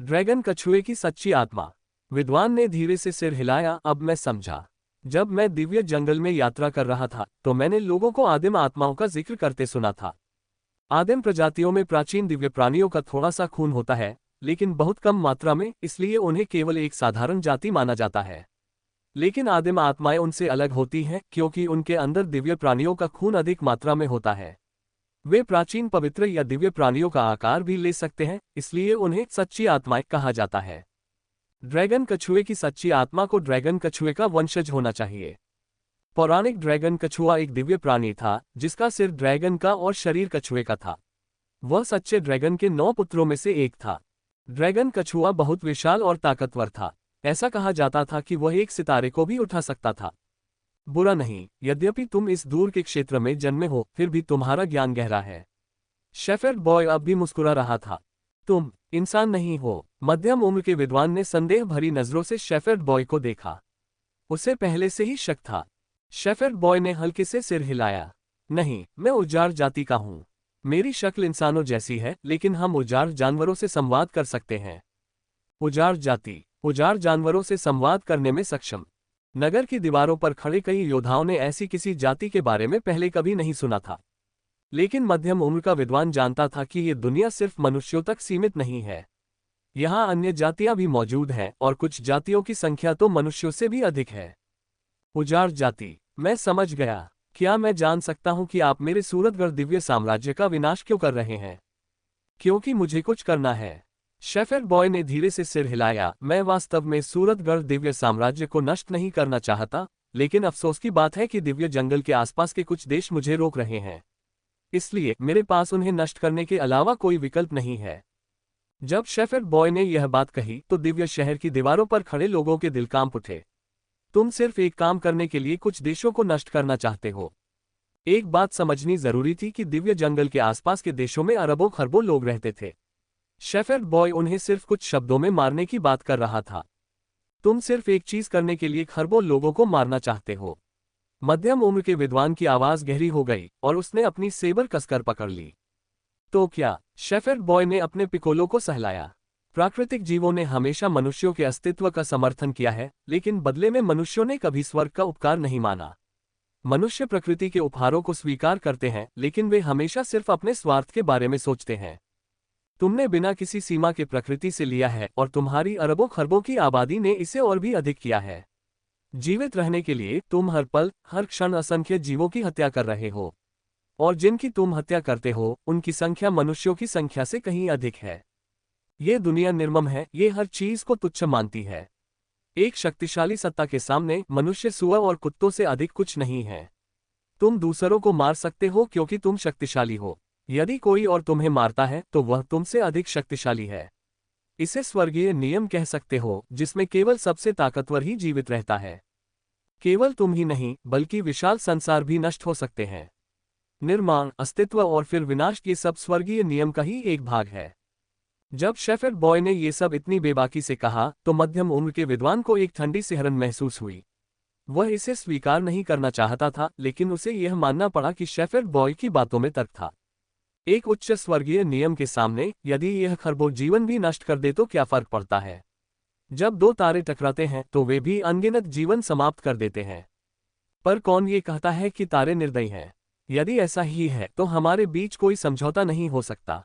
ड्रैगन कछुए की सच्ची आत्मा। विद्वान ने धीरे से सिर हिलाया। अब मैं समझा। जब मैं दिव्य जंगल में यात्रा कर रहा था तो मैंने लोगों को आदिम आत्माओं का जिक्र करते सुना था। आदिम प्रजातियों में प्राचीन दिव्य प्राणियों का थोड़ा सा खून होता है, लेकिन बहुत कम मात्रा में, इसलिए उन्हें केवल एक साधारण जाति माना जाता है। लेकिन आदिम आत्माएं उनसे अलग होती हैं क्योंकि उनके अंदर दिव्य प्राणियों का खून अधिक मात्रा में होता है। वे प्राचीन, पवित्र या दिव्य प्राणियों का आकार भी ले सकते हैं, इसलिए उन्हें सच्ची आत्माएं कहा जाता है। ड्रैगन कछुए की सच्ची आत्मा को ड्रैगन कछुए का वंशज होना चाहिए। पौराणिक ड्रैगन कछुआ एक दिव्य प्राणी था जिसका सिर ड्रैगन का और शरीर कछुए का था। वह सच्चे ड्रैगन के 9 पुत्रों में से एक था। ड्रैगन कछुआ बहुत विशाल और ताकतवर था। ऐसा कहा जाता था कि वह एक सितारे को भी उठा सकता था। बुरा नहीं, यद्यपि तुम इस दूर के क्षेत्र में जन्मे हो, फिर भी तुम्हारा ज्ञान गहरा है। शेफर्ड बॉय अब भी मुस्कुरा रहा था। तुम इंसान नहीं हो। मध्यम उम्र के विद्वान ने संदेह भरी नजरों से शेफर्ड बॉय को देखा। उसे पहले से ही शक था। शेफर्ड बॉय ने हल्के से सिर हिलाया। नहीं, मैं उजाड़ जाति का हूं। मेरी शक्ल इंसानों जैसी है, लेकिन हम उजाड़ जानवरों से संवाद कर सकते हैं। उजाड़ जाति, उजाड़ जानवरों से संवाद करने में सक्षम। नगर की दीवारों पर खड़े कई योद्धाओं ने ऐसी किसी जाति के बारे में पहले कभी नहीं सुना था। लेकिन मध्यम उम्र का विद्वान जानता था कि ये दुनिया सिर्फ मनुष्यों तक सीमित नहीं है। यहाँ अन्य जातियां भी मौजूद हैं, और कुछ जातियों की संख्या तो मनुष्यों से भी अधिक है। उजाड़ जाति, मैं समझ गया। क्या मैं जान सकता हूं कि आप मेरे सूरतगढ़ दिव्य साम्राज्य का विनाश क्यों कर रहे हैं? क्योंकि मुझे कुछ करना है। शेफर्ड बॉय ने धीरे से सिर हिलाया। मैं वास्तव में सूरतगढ़ दिव्य साम्राज्य को नष्ट नहीं करना चाहता, लेकिन अफसोस की बात है कि दिव्य जंगल के आसपास के कुछ देश मुझे रोक रहे हैं। इसलिए मेरे पास उन्हें नष्ट करने के अलावा कोई विकल्प नहीं है। जब शेफर्ड बॉय ने यह बात कही तो दिव्य शहर की दीवारों पर खड़े लोगों के दिल कांप उठे। तुम सिर्फ एक काम करने के लिए कुछ देशों को नष्ट करना चाहते हो। एक बात समझनी जरूरी थी कि दिव्य जंगल के आसपास के देशों में अरबों खरबों लोग रहते थे। शेफर्ड बॉय उन्हें सिर्फ कुछ शब्दों में मारने की बात कर रहा था। तुम सिर्फ एक चीज करने के लिए खरबों लोगों को मारना चाहते हो। मध्यम उम्र के विद्वान की आवाज गहरी हो गई और उसने अपनी सेबर कसकर पकड़ ली। तो क्या? शेफर्ड बॉय ने अपने पिकोलो को सहलाया। प्राकृतिक जीवों ने हमेशा मनुष्यों के अस्तित्व का समर्थन किया है, लेकिन बदले में मनुष्यों ने कभी स्वर्ग का उपकार नहीं माना। मनुष्य प्रकृति के उपहारों को स्वीकार करते हैं, लेकिन वे हमेशा सिर्फ अपने स्वार्थ के बारे में सोचते हैं। तुमने बिना किसी सीमा के प्रकृति से लिया है, और तुम्हारी अरबों खरबों की आबादी ने इसे और भी अधिक किया है। जीवित रहने के लिए तुम हर पल हर क्षण असंख्य जीवों की हत्या कर रहे हो, और जिनकी तुम हत्या करते हो उनकी संख्या मनुष्यों की संख्या से कहीं अधिक है। ये दुनिया निर्मम है, ये हर चीज को तुच्छ मानती है। एक शक्तिशाली सत्ता के सामने मनुष्य सुअर और कुत्तों से अधिक कुछ नहीं है। तुम दूसरों को मार सकते हो क्योंकि तुम शक्तिशाली हो। यदि कोई और तुम्हें मारता है तो वह तुमसे अधिक शक्तिशाली है। इसे स्वर्गीय नियम कह सकते हो, जिसमें केवल सबसे ताकतवर ही जीवित रहता है। केवल तुम ही नहीं, बल्कि विशाल संसार भी नष्ट हो सकते हैं। निर्माण, अस्तित्व और फिर विनाश, ये सब स्वर्गीय नियम का ही एक भाग है। जब शेफर्ड बॉय ने ये सब इतनी बेबाकी से कहा तो मध्यम उम्र के विद्वान को एक ठंडी सिहरन महसूस हुई। वह इसे स्वीकार नहीं करना चाहता था, लेकिन उसे यह मानना पड़ा कि शेफर्ड बॉय की बातों में तर्क था। एक उच्च स्वर्गीय नियम के सामने यदि यह खरबों जीवन भी नष्ट कर दे तो क्या फर्क पड़ता है? जब दो तारे टकराते हैं तो वे भी अनगिनत जीवन समाप्त कर देते हैं। पर कौन ये कहता है कि तारे निर्दयी हैं? यदि ऐसा ही है तो हमारे बीच कोई समझौता नहीं हो सकता।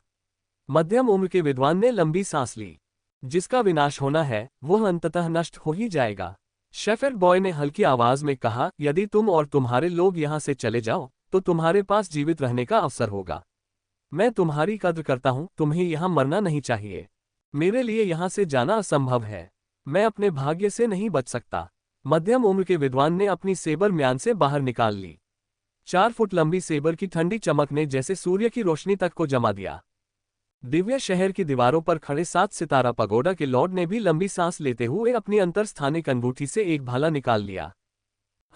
मध्यम उम्र के विद्वान ने लंबी सांस ली। जिसका विनाश होना है वह अंततः नष्ट हो ही जाएगा। शेफर्ड बॉय ने हल्की आवाज में कहा, यदि तुम और तुम्हारे लोग यहां से चले जाओ तो तुम्हारे पास जीवित रहने का अवसर होगा। मैं तुम्हारी कद्र करता हूं, तुम्हें यहां मरना नहीं चाहिए। मेरे लिए यहां से जाना असंभव है। मैं अपने भाग्य से नहीं बच सकता। मध्यम उम्र के विद्वान ने अपनी सेबर म्यान से बाहर निकाल ली। 4 फुट लंबी सेबर की ठंडी चमक ने जैसे सूर्य की रोशनी तक को जमा दिया। दिव्य शहर की दीवारों पर खड़े 7 सितारा पगोडा के लॉर्ड ने भी लंबी सांस लेते हुए अपनी अंतरस्थानिक अंगूठी से एक भाला निकाल लिया।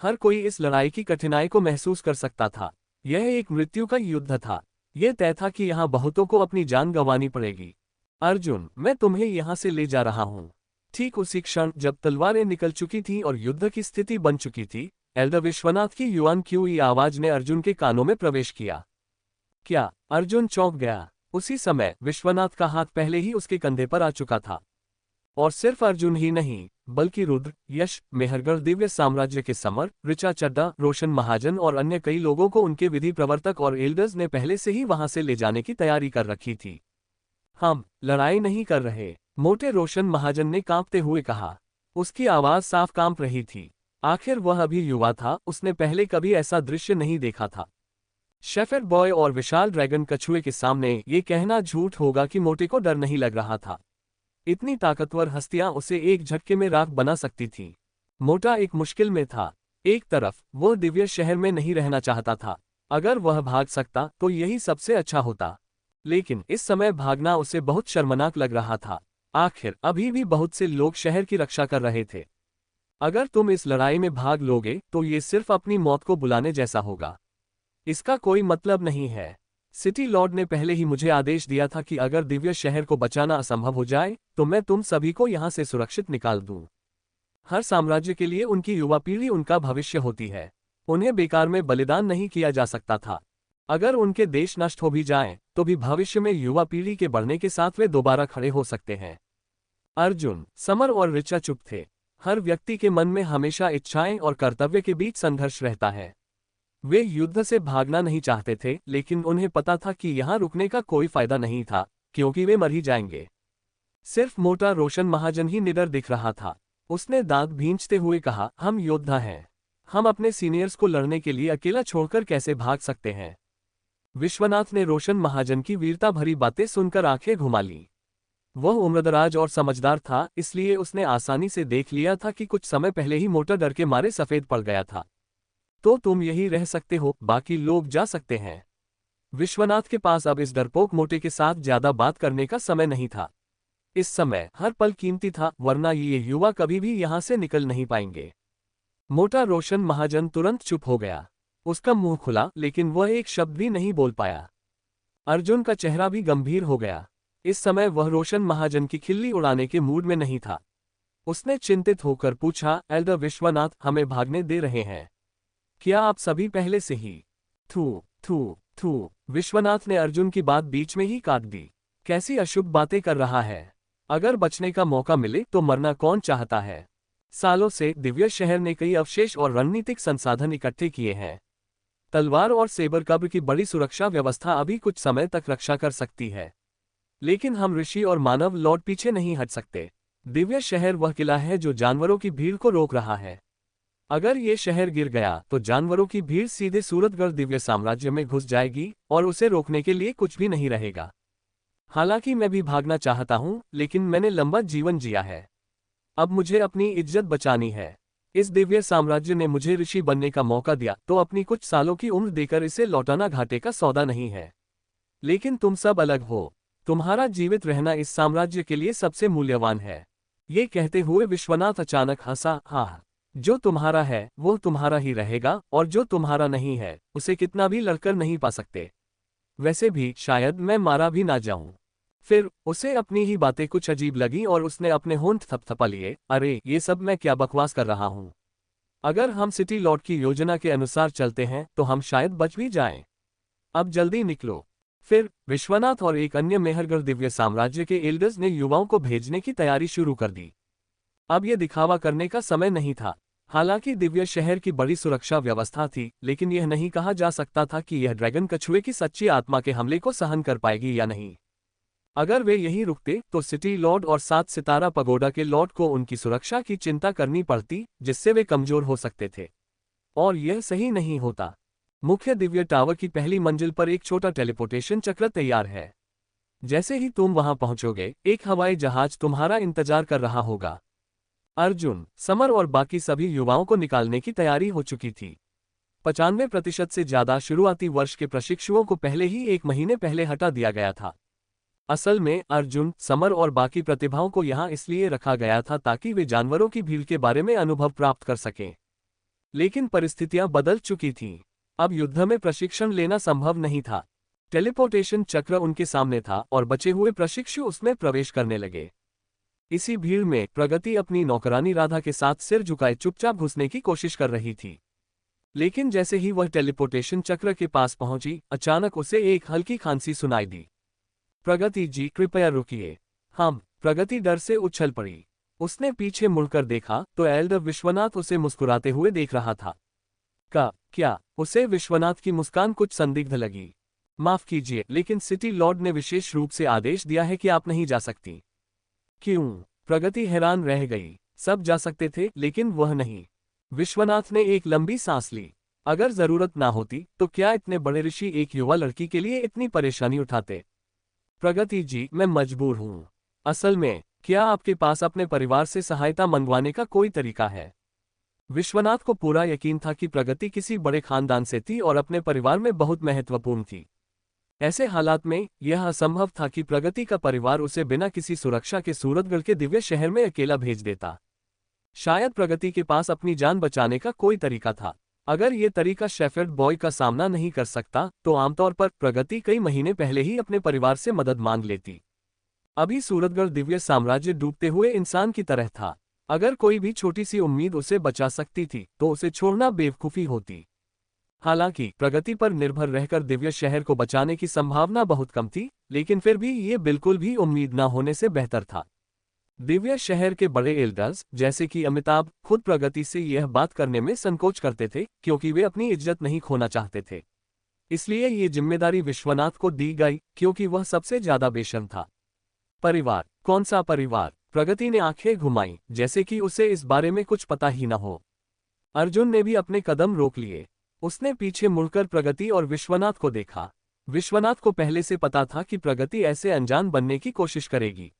हर कोई इस लड़ाई की कठिनाई को महसूस कर सकता था। यह एक मृत्यु का युद्ध था। यह तय था कि यहाँ बहुतों को अपनी जान गंवानी पड़ेगी। अर्जुन, मैं तुम्हें यहाँ से ले जा रहा हूँ। ठीक उसी क्षण जब तलवारें निकल चुकी थीं और युद्ध की स्थिति बन चुकी थी, एल्डर विश्वनाथ की युआन क्यूई आवाज ने अर्जुन के कानों में प्रवेश किया। क्या? अर्जुन चौंक गया। उसी समय विश्वनाथ का हाथ पहले ही उसके कंधे पर आ चुका था। और सिर्फ अर्जुन ही नहीं, बल्कि रुद्र, यश, मेहरगढ़ दिव्य साम्राज्य के समर, ऋचा चड्डा, रोशन महाजन और अन्य कई लोगों को उनके विधि प्रवर्तक और एल्डर्स ने पहले से ही वहां से ले जाने की तैयारी कर रखी थी। हम लड़ाई नहीं कर रहे, मोटे रोशन महाजन ने कांपते हुए कहा। उसकी आवाज साफ कांप रही थी। आखिर वह अभी युवा था, उसने पहले कभी ऐसा दृश्य नहीं देखा था। शेफर्ड बॉय और विशाल ड्रैगन कछुए के सामने ये कहना झूठ होगा कि मोटे को डर नहीं लग रहा था। इतनी ताकतवर हस्तियां उसे एक झटके में राख बना सकती थीं। मोटा एक मुश्किल में था। एक तरफ वो दिव्य शहर में नहीं रहना चाहता था। अगर वह भाग सकता तो यही सबसे अच्छा होता। लेकिन इस समय भागना उसे बहुत शर्मनाक लग रहा था। आखिर अभी भी बहुत से लोग शहर की रक्षा कर रहे थे। अगर तुम इस लड़ाई में भाग लोगे तो ये सिर्फ अपनी मौत को बुलाने जैसा होगा। इसका कोई मतलब नहीं है। सिटी लॉर्ड ने पहले ही मुझे आदेश दिया था कि अगर दिव्य शहर को बचाना असंभव हो जाए तो मैं तुम सभी को यहां से सुरक्षित निकाल दूं। हर साम्राज्य के लिए उनकी युवा पीढ़ी उनका भविष्य होती है। उन्हें बेकार में बलिदान नहीं किया जा सकता था। अगर उनके देश नष्ट हो भी जाएं, तो भी भविष्य में युवा पीढ़ी के बढ़ने के साथ वे दोबारा खड़े हो सकते हैं। अर्जुन, समर और ऋचा चुप थे। हर व्यक्ति के मन में हमेशा इच्छाएं और कर्तव्य के बीच संघर्ष रहता है। वे युद्ध से भागना नहीं चाहते थे, लेकिन उन्हें पता था कि यहाँ रुकने का कोई फायदा नहीं था, क्योंकि वे मर ही जाएंगे। सिर्फ मोटा रोशन महाजन ही निडर दिख रहा था। उसने दांत भींचते हुए कहा, हम योद्धा हैं। हम अपने सीनियर्स को लड़ने के लिए अकेला छोड़कर कैसे भाग सकते हैं। विश्वनाथ ने रोशन महाजन की वीरता भरी बातें सुनकर आंखें घुमा ली। वह उम्रदराज और समझदार था, इसलिए उसने आसानी से देख लिया था कि कुछ समय पहले ही मोटा डर के मारे सफेद पड़ गया था। तो तुम यही रह सकते हो, बाकी लोग जा सकते हैं। विश्वनाथ के पास अब इस डरपोक मोटे के साथ ज्यादा बात करने का समय नहीं था। इस समय हर पल कीमती था, वरना ये युवा कभी भी यहां से निकल नहीं पाएंगे। मोटा रोशन महाजन तुरंत चुप हो गया। उसका मुंह खुला, लेकिन वह एक शब्द भी नहीं बोल पाया। अर्जुन का चेहरा भी गंभीर हो गया। इस समय वह रोशन महाजन की खिल्ली उड़ाने के मूड में नहीं था। उसने चिंतित होकर पूछा, एल्डर विश्वनाथ, हमें भागने दे रहे हैं क्या आप सभी पहले से ही? थू थू थू। विश्वनाथ ने अर्जुन की बात बीच में ही काट दी। कैसी अशुभ बातें कर रहा है। अगर बचने का मौका मिले तो मरना कौन चाहता है। सालों से दिव्य शहर ने कई अवशेष और रणनीतिक संसाधन इकट्ठे किए हैं। तलवार और सेबर कब्र की बड़ी सुरक्षा व्यवस्था अभी कुछ समय तक रक्षा कर सकती है, लेकिन हम ऋषि और मानव लौट पीछे नहीं हट सकते। दिव्य शहर वह किला है जो जानवरों की भीड़ को रोक रहा है। अगर ये शहर गिर गया तो जानवरों की भीड़ सीधे सूरतगढ़ दिव्य साम्राज्य में घुस जाएगी और उसे रोकने के लिए कुछ भी नहीं रहेगा। हालांकि मैं भी भागना चाहता हूं, लेकिन मैंने लंबा जीवन जिया है। अब मुझे अपनी इज्जत बचानी है। इस दिव्य साम्राज्य ने मुझे ऋषि बनने का मौका दिया, तो अपनी कुछ सालों की उम्र देकर इसे लौटाना घाटे का सौदा नहीं है। लेकिन तुम सब अलग हो। तुम्हारा जीवित रहना इस साम्राज्य के लिए सबसे मूल्यवान है। ये कहते हुए विश्वनाथ अचानक हंसा। हाँ, जो तुम्हारा है वो तुम्हारा ही रहेगा, और जो तुम्हारा नहीं है उसे कितना भी लड़कर नहीं पा सकते। वैसे भी शायद मैं मारा भी ना जाऊं। फिर उसे अपनी ही बातें कुछ अजीब लगी और उसने अपने होंठ थपथपा लिए। अरे, ये सब मैं क्या बकवास कर रहा हूं। अगर हम सिटी लॉर्ड की योजना के अनुसार चलते हैं तो हम शायद बच भी जाएं। अब जल्दी निकलो। फिर विश्वनाथ और एक अन्य मेहरगढ़ दिव्य साम्राज्य के एल्डर्स ने युवाओं को भेजने की तैयारी शुरू कर दी। अब यह दिखावा करने का समय नहीं था। हालांकि दिव्य शहर की बड़ी सुरक्षा व्यवस्था थी, लेकिन यह नहीं कहा जा सकता था कि यह ड्रैगन कछुए की सच्ची आत्मा के हमले को सहन कर पाएगी या नहीं। अगर वे यहीं रुकते तो सिटी लॉर्ड और 7 सितारा पगोडा के लॉर्ड को उनकी सुरक्षा की चिंता करनी पड़ती, जिससे वे कमजोर हो सकते थे। और यह सही नहीं होता। मुख्य दिव्य टावर की पहली मंजिल पर एक छोटा टेलीपोर्टेशन चक्र तैयार है। जैसे ही तुम वहां पहुंचोगे, एक हवाई जहाज तुम्हारा इंतजार कर रहा होगा। अर्जुन, समर और बाकी सभी युवाओं को निकालने की तैयारी हो चुकी थी। 95% से ज्यादा शुरुआती वर्ष के प्रशिक्षुओं को पहले ही 1 महीने पहले हटा दिया गया था। असल में अर्जुन, समर और बाकी प्रतिभाओं को यहां इसलिए रखा गया था ताकि वे जानवरों की भीड़ के बारे में अनुभव प्राप्त कर सकें। लेकिन परिस्थितियां बदल चुकी थीं। अब युद्ध में प्रशिक्षण लेना संभव नहीं था। टेलीपोर्टेशन चक्र उनके सामने था और बचे हुए प्रशिक्षु उसमें प्रवेश करने लगे। इसी भीड़ में प्रगति अपनी नौकरानी राधा के साथ सिर झुकाए चुपचाप घुसने की कोशिश कर रही थी। लेकिन जैसे ही वह टेलीपोर्टेशन चक्र के पास पहुंची, अचानक उसे एक हल्की खांसी सुनाई दी। प्रगति जी, कृपया रुकिए। हम। प्रगति डर से उछल पड़ी। उसने पीछे मुड़कर देखा तो एल्डर विश्वनाथ उसे मुस्कुराते हुए देख रहा था। क्या? उसे विश्वनाथ की मुस्कान कुछ संदिग्ध लगी। माफ कीजिए, लेकिन सिटी लॉर्ड ने विशेष रूप से आदेश दिया है कि आप नहीं जा सकती। क्यों? प्रगति हैरान रह गई। सब जा सकते थे, लेकिन वह नहीं। विश्वनाथ ने एक लंबी सांस ली। अगर जरूरत ना होती तो क्या इतने बड़े ऋषि एक युवा लड़की के लिए इतनी परेशानी उठाते? प्रगति जी, मैं मजबूर हूं। असल में, क्या आपके पास अपने परिवार से सहायता मंगवाने का कोई तरीका है? विश्वनाथ को पूरा यकीन था कि प्रगति किसी बड़े खानदान से थी और अपने परिवार में बहुत महत्वपूर्ण थी। ऐसे हालात में यह असंभव था कि प्रगति का परिवार उसे बिना किसी सुरक्षा के सूरतगढ़ के दिव्य शहर में अकेला भेज देता। शायद प्रगति के पास अपनी जान बचाने का कोई तरीका था। अगर ये तरीका शेफर्ड बॉय का सामना नहीं कर सकता तो आमतौर पर प्रगति कई महीने पहले ही अपने परिवार से मदद मांग लेती। अभी सूरतगढ़ दिव्य साम्राज्य डूबते हुए इंसान की तरह था। अगर कोई भी छोटी सी उम्मीद उसे बचा सकती थी तो उसे छोड़ना बेवकूफ़ी होती। हालांकि प्रगति पर निर्भर रहकर दिव्य शहर को बचाने की संभावना बहुत कम थी, लेकिन फिर भी ये बिल्कुल भी उम्मीद न होने से बेहतर था। दिव्य शहर के बड़े एल्डर्स जैसे कि अमिताभ खुद प्रगति से यह बात करने में संकोच करते थे क्योंकि वे अपनी इज्जत नहीं खोना चाहते थे। इसलिए ये जिम्मेदारी विश्वनाथ को दी गई क्योंकि वह सबसे ज्यादा बेशर्म था। परिवार, कौन सा परिवार? प्रगति ने आंखें घुमाई जैसे कि उसे इस बारे में कुछ पता ही न हो। अर्जुन ने भी अपने कदम रोक लिए। उसने पीछे मुड़कर प्रगति और विश्वनाथ को देखा। विश्वनाथ को पहले से पता था कि प्रगति ऐसे अनजान बनने की कोशिश करेगी।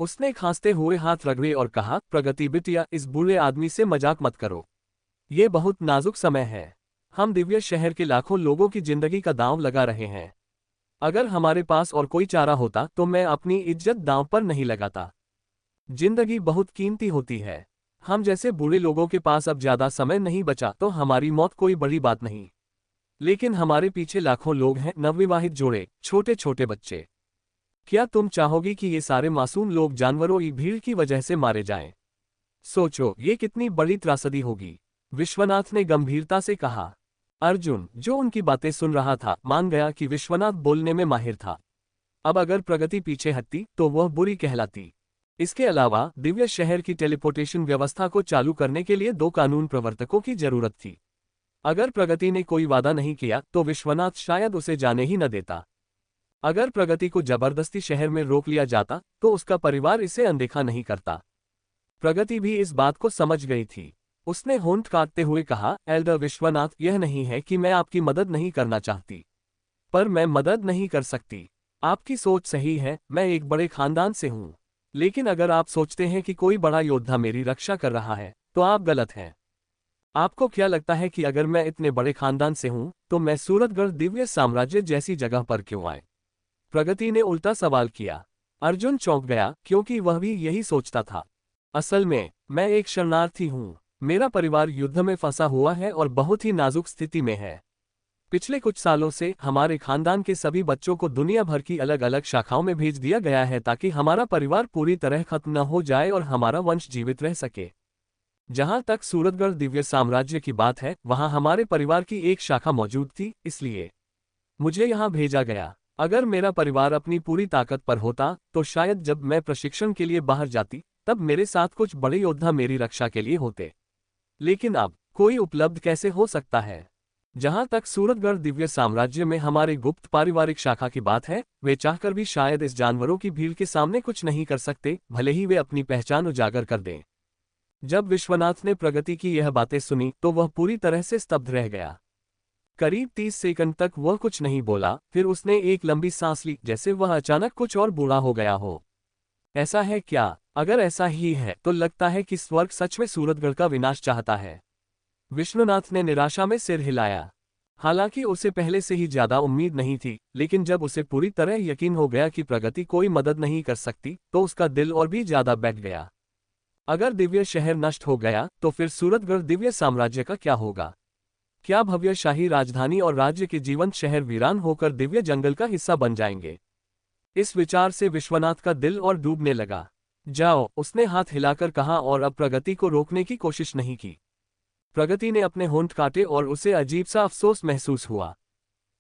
उसने खांसते हुए हाथ रगड़े और कहा, प्रगति बिटिया, इस बुरे आदमी से मजाक मत करो। ये बहुत नाजुक समय है। हम दिव्य शहर के लाखों लोगों की जिंदगी का दांव लगा रहे हैं। अगर हमारे पास और कोई चारा होता तो मैं अपनी इज्जत दांव पर नहीं लगाता। जिंदगी बहुत कीमती होती है। हम जैसे बूढ़े लोगों के पास अब ज्यादा समय नहीं बचा तो हमारी मौत कोई बड़ी बात नहीं, लेकिन हमारे पीछे लाखों लोग हैं, नवविवाहित जोड़े, छोटे छोटे बच्चे। क्या तुम चाहोगी कि ये सारे मासूम लोग जानवरों की भीड़ की वजह से मारे जाएं? सोचो, ये कितनी बड़ी त्रासदी होगी। विश्वनाथ ने गंभीरता से कहा। अर्जुन, जो उनकी बातें सुन रहा था, मान गया कि विश्वनाथ बोलने में माहिर था। अब अगर प्रगति पीछे हटती तो वह बुरी कहलाती। इसके अलावा दिव्य शहर की टेलीपोर्टेशन व्यवस्था को चालू करने के लिए 2 कानून प्रवर्तकों की जरूरत थी। अगर प्रगति ने कोई वादा नहीं किया तो विश्वनाथ शायद उसे जाने ही न देता। अगर प्रगति को जबरदस्ती शहर में रोक लिया जाता तो उसका परिवार इसे अनदेखा नहीं करता। प्रगति भी इस बात को समझ गई थी। उसने होंठ काटते हुए कहा, एल्डर विश्वनाथ, यह नहीं है कि मैं आपकी मदद नहीं करना चाहती, पर मैं मदद नहीं कर सकती। आपकी सोच सही है, मैं एक बड़े खानदान से हूँ, लेकिन अगर आप सोचते हैं कि कोई बड़ा योद्धा मेरी रक्षा कर रहा है तो आप गलत हैं। आपको क्या लगता है कि अगर मैं इतने बड़े खानदान से हूं तो मैं सूरतगढ़ दिव्य साम्राज्य जैसी जगह पर क्यों आए? प्रगति ने उल्टा सवाल किया। अर्जुन चौंक गया क्योंकि वह भी यही सोचता था। असल में मैं एक शरणार्थी हूं। मेरा परिवार युद्ध में फंसा हुआ है और बहुत ही नाजुक स्थिति में है। पिछले कुछ सालों से हमारे खानदान के सभी बच्चों को दुनिया भर की अलग अलग शाखाओं में भेज दिया गया है ताकि हमारा परिवार पूरी तरह खत्म न हो जाए और हमारा वंश जीवित रह सके। जहां तक सूरतगढ़ दिव्य साम्राज्य की बात है, वहां हमारे परिवार की एक शाखा मौजूद थी, इसलिए मुझे यहां भेजा गया। अगर मेरा परिवार अपनी पूरी ताकत पर होता तो शायद जब मैं प्रशिक्षण के लिए बाहर जाती तब मेरे साथ कुछ बड़े योद्धा मेरी रक्षा के लिए होते, लेकिन अब कोई उपलब्ध कैसे हो सकता है? जहां तक सूरतगढ़ दिव्य साम्राज्य में हमारे गुप्त पारिवारिक शाखा की बात है, वे चाहकर भी शायद इस जानवरों की भीड़ के सामने कुछ नहीं कर सकते, भले ही वे अपनी पहचान उजागर कर दें। जब विश्वनाथ ने प्रगति की यह बातें सुनी तो वह पूरी तरह से स्तब्ध रह गया। करीब 30 सेकंड तक वह कुछ नहीं बोला, फिर उसने एक लंबी सांस ली जैसे वह अचानक कुछ और बूढ़ा हो गया हो। ऐसा है क्या? अगर ऐसा ही है तो लगता है कि स्वर्ग सच में सूरतगढ़ का विनाश चाहता है। विश्वनाथ ने निराशा में सिर हिलाया। हालांकि उसे पहले से ही ज्यादा उम्मीद नहीं थी, लेकिन जब उसे पूरी तरह यकीन हो गया कि प्रगति कोई मदद नहीं कर सकती तो उसका दिल और भी ज्यादा बैठ गया। अगर दिव्य शहर नष्ट हो गया तो फिर सूरतगढ़ दिव्य साम्राज्य का क्या होगा? क्या भव्य शाही राजधानी और राज्य के जीवंत शहर वीरान होकर दिव्य जंगल का हिस्सा बन जाएंगे? इस विचार से विश्वनाथ का दिल और डूबने लगा। जाओ, उसने हाथ हिलाकर कहा और अब प्रगति को रोकने की कोशिश नहीं की। प्रगति ने अपने होंठ काटे और उसे अजीब सा अफसोस महसूस हुआ।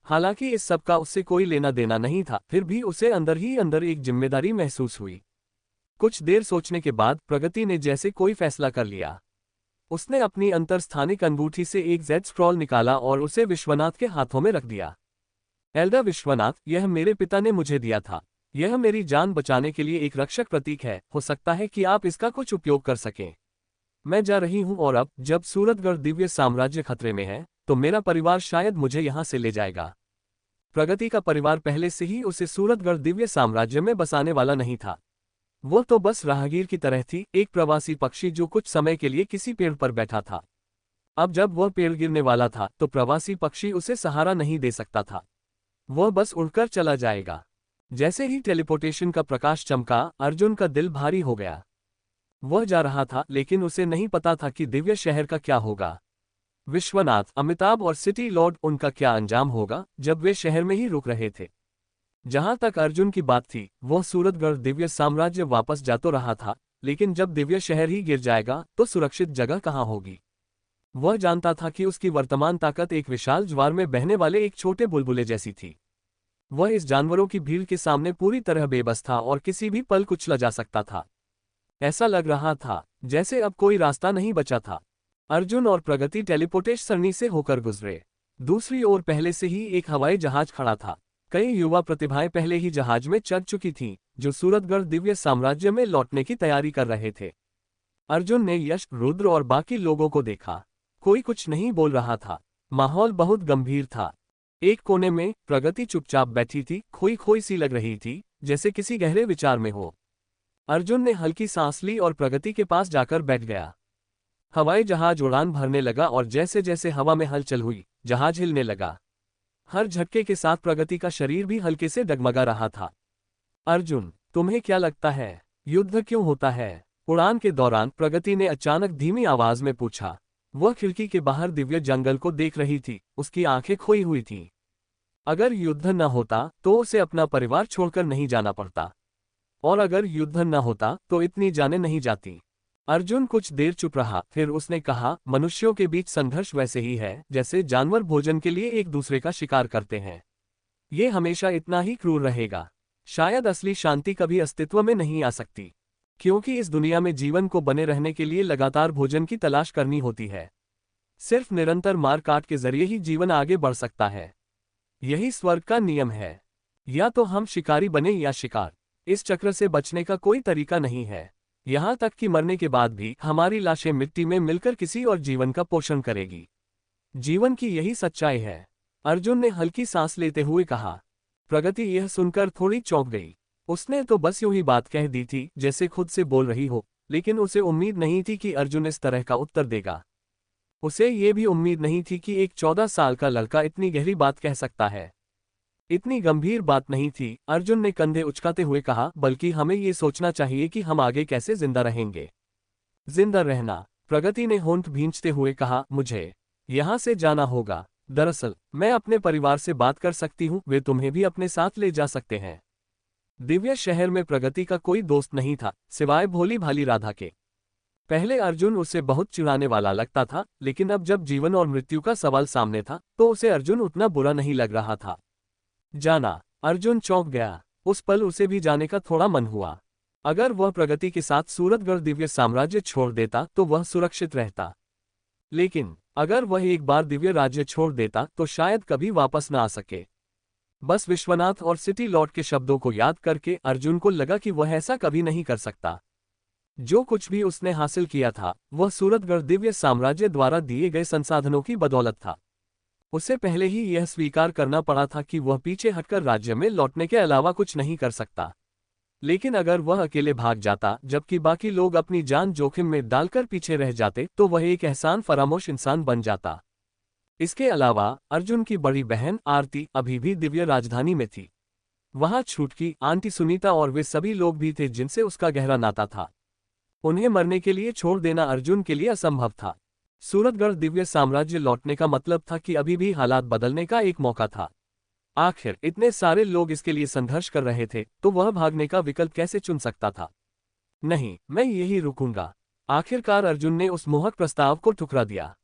हालांकि इस सब का उससे कोई लेना देना नहीं था, फिर भी उसे अंदर ही अंदर एक जिम्मेदारी महसूस हुई। कुछ देर सोचने के बाद प्रगति ने जैसे कोई फैसला कर लिया। उसने अपनी अंतरस्थानिक अंगूठी से एक जेड स्क्रॉल निकाला और उसे विश्वनाथ के हाथों में रख दिया। एल्डर विश्वनाथ, यह मेरे पिता ने मुझे दिया था। यह मेरी जान बचाने के लिए एक रक्षक प्रतीक है। हो सकता है कि आप इसका कुछ उपयोग कर सकें। मैं जा रही हूं और अब जब सूरतगढ़ दिव्य साम्राज्य खतरे में है तो मेरा परिवार शायद मुझे यहां से ले जाएगा। प्रगति का परिवार पहले से ही उसे सूरतगढ़ दिव्य साम्राज्य में बसाने वाला नहीं था। वो तो बस राहगीर की तरह थी, एक प्रवासी पक्षी जो कुछ समय के लिए किसी पेड़ पर बैठा था। अब जब वह पेड़ गिरने वाला था तो प्रवासी पक्षी उसे सहारा नहीं दे सकता था। वह बस उड़कर चला जाएगा। जैसे ही टेलीपोर्टेशन का प्रकाश चमका, अर्जुन का दिल भारी हो गया। वह जा रहा था, लेकिन उसे नहीं पता था कि दिव्य शहर का क्या होगा। विश्वनाथ, अमिताभ और सिटी लॉर्ड, उनका क्या अंजाम होगा जब वे शहर में ही रुक रहे थे। जहां तक अर्जुन की बात थी, वह सूरतगढ़ दिव्य साम्राज्य वापस जा तो रहा था, लेकिन जब दिव्य शहर ही गिर जाएगा तो सुरक्षित जगह कहां होगी। वह जानता था कि उसकी वर्तमान ताकत एक विशाल ज्वार में बहने वाले एक छोटे बुलबुले जैसी थी। वह इस जानवरों की भीड़ के सामने पूरी तरह बेबस था और किसी भी पल कुचला जा सकता था। ऐसा लग रहा था जैसे अब कोई रास्ता नहीं बचा था। अर्जुन और प्रगति टेलीपोर्टेशन सरणी से होकर गुजरे। दूसरी ओर पहले से ही एक हवाई जहाज खड़ा था। कई युवा प्रतिभाएं पहले ही जहाज में चढ़ चुकी थीं, जो सूरतगढ़ दिव्य साम्राज्य में लौटने की तैयारी कर रहे थे। अर्जुन ने यश, रुद्र और बाकी लोगों को देखा। कोई कुछ नहीं बोल रहा था। माहौल बहुत गंभीर था। एक कोने में प्रगति चुपचाप बैठी थी, खोई खोई सी लग रही थी, जैसे किसी गहरे विचार में हो। अर्जुन ने हल्की सांस ली और प्रगति के पास जाकर बैठ गया। हवाई जहाज उड़ान भरने लगा और जैसे जैसे हवा में हलचल हुई, जहाज हिलने लगा। हर झटके के साथ प्रगति का शरीर भी हल्के से डगमगा रहा था। अर्जुन, तुम्हें क्या लगता है, युद्ध क्यों होता है? उड़ान के दौरान प्रगति ने अचानक धीमी आवाज में पूछा। वह खिड़की के बाहर दिव्य जंगल को देख रही थी, उसकी आंखें खोई हुई थीं। अगर युद्ध न होता तो उसे अपना परिवार छोड़कर नहीं जाना पड़ता, और अगर युद्ध न होता तो इतनी जानें नहीं जाती। अर्जुन कुछ देर चुप रहा, फिर उसने कहा, मनुष्यों के बीच संघर्ष वैसे ही है जैसे जानवर भोजन के लिए एक दूसरे का शिकार करते हैं। ये हमेशा इतना ही क्रूर रहेगा। शायद असली शांति कभी अस्तित्व में नहीं आ सकती, क्योंकि इस दुनिया में जीवन को बने रहने के लिए लगातार भोजन की तलाश करनी होती है। सिर्फ निरंतर मार काट के जरिए ही जीवन आगे बढ़ सकता है। यही स्वर्ग का नियम है। या तो हम शिकारी बने या शिकार। इस चक्र से बचने का कोई तरीका नहीं है। यहाँ तक कि मरने के बाद भी हमारी लाशें मिट्टी में मिलकर किसी और जीवन का पोषण करेगी। जीवन की यही सच्चाई है। अर्जुन ने हल्की सांस लेते हुए कहा। प्रगति यह सुनकर थोड़ी चौंक गई। उसने तो बस यूं ही बात कह दी थी, जैसे खुद से बोल रही हो, लेकिन उसे उम्मीद नहीं थी कि अर्जुन इस तरह का उत्तर देगा। उसे ये भी उम्मीद नहीं थी कि एक 14 साल का लड़का इतनी गहरी बात कह सकता है। इतनी गंभीर बात नहीं थी। अर्जुन ने कंधे उचकाते हुए कहा, बल्कि हमें ये सोचना चाहिए कि हम आगे कैसे जिंदा रहेंगे। जिंदा रहना। प्रगति ने होंठ भींचते हुए कहा, मुझे यहाँ से जाना होगा। दरअसल मैं अपने परिवार से बात कर सकती हूँ, वे तुम्हें भी अपने साथ ले जा सकते हैं। दिव्य शहर में प्रगति का कोई दोस्त नहीं था, सिवाय भोली भाली राधा के। पहले अर्जुन उसे बहुत चिढ़ाने वाला लगता था, लेकिन अब जब जीवन और मृत्यु का सवाल सामने था तो उसे अर्जुन उतना बुरा नहीं लग रहा था। जाना। अर्जुन चौंक गया। उस पल उसे भी जाने का थोड़ा मन हुआ। अगर वह प्रगति के साथ सूरतगढ़ दिव्य साम्राज्य छोड़ देता तो वह सुरक्षित रहता, लेकिन अगर वह एक बार दिव्य राज्य छोड़ देता तो शायद कभी वापस न आ सके। बस विश्वनाथ और सिटी लॉर्ड के शब्दों को याद करके अर्जुन को लगा कि वह ऐसा कभी नहीं कर सकता। जो कुछ भी उसने हासिल किया था वह सूरतगढ़ दिव्य साम्राज्य द्वारा दिए गए संसाधनों की बदौलत था। उसे पहले ही यह स्वीकार करना पड़ा था कि वह पीछे हटकर राज्य में लौटने के अलावा कुछ नहीं कर सकता। लेकिन अगर वह अकेले भाग जाता जबकि बाकी लोग अपनी जान जोखिम में डालकर पीछे रह जाते तो वह एक एहसान फरामोश इंसान बन जाता। इसके अलावा अर्जुन की बड़ी बहन आरती अभी भी दिव्य राजधानी में थी। वहां छूटकी, आंटी सुनीता और वे सभी लोग भी थे जिनसे उसका गहरा नाता था। उन्हें मरने के लिए छोड़ देना अर्जुन के लिए असंभव था। सूरतगढ़ दिव्य साम्राज्य लौटने का मतलब था कि अभी भी हालात बदलने का एक मौका था। आखिर इतने सारे लोग इसके लिए संघर्ष कर रहे थे तो वह भागने का विकल्प कैसे चुन सकता था। नहीं, मैं यही रुकूंगा। आखिरकार अर्जुन ने उस मोहक प्रस्ताव को ठुकरा दिया।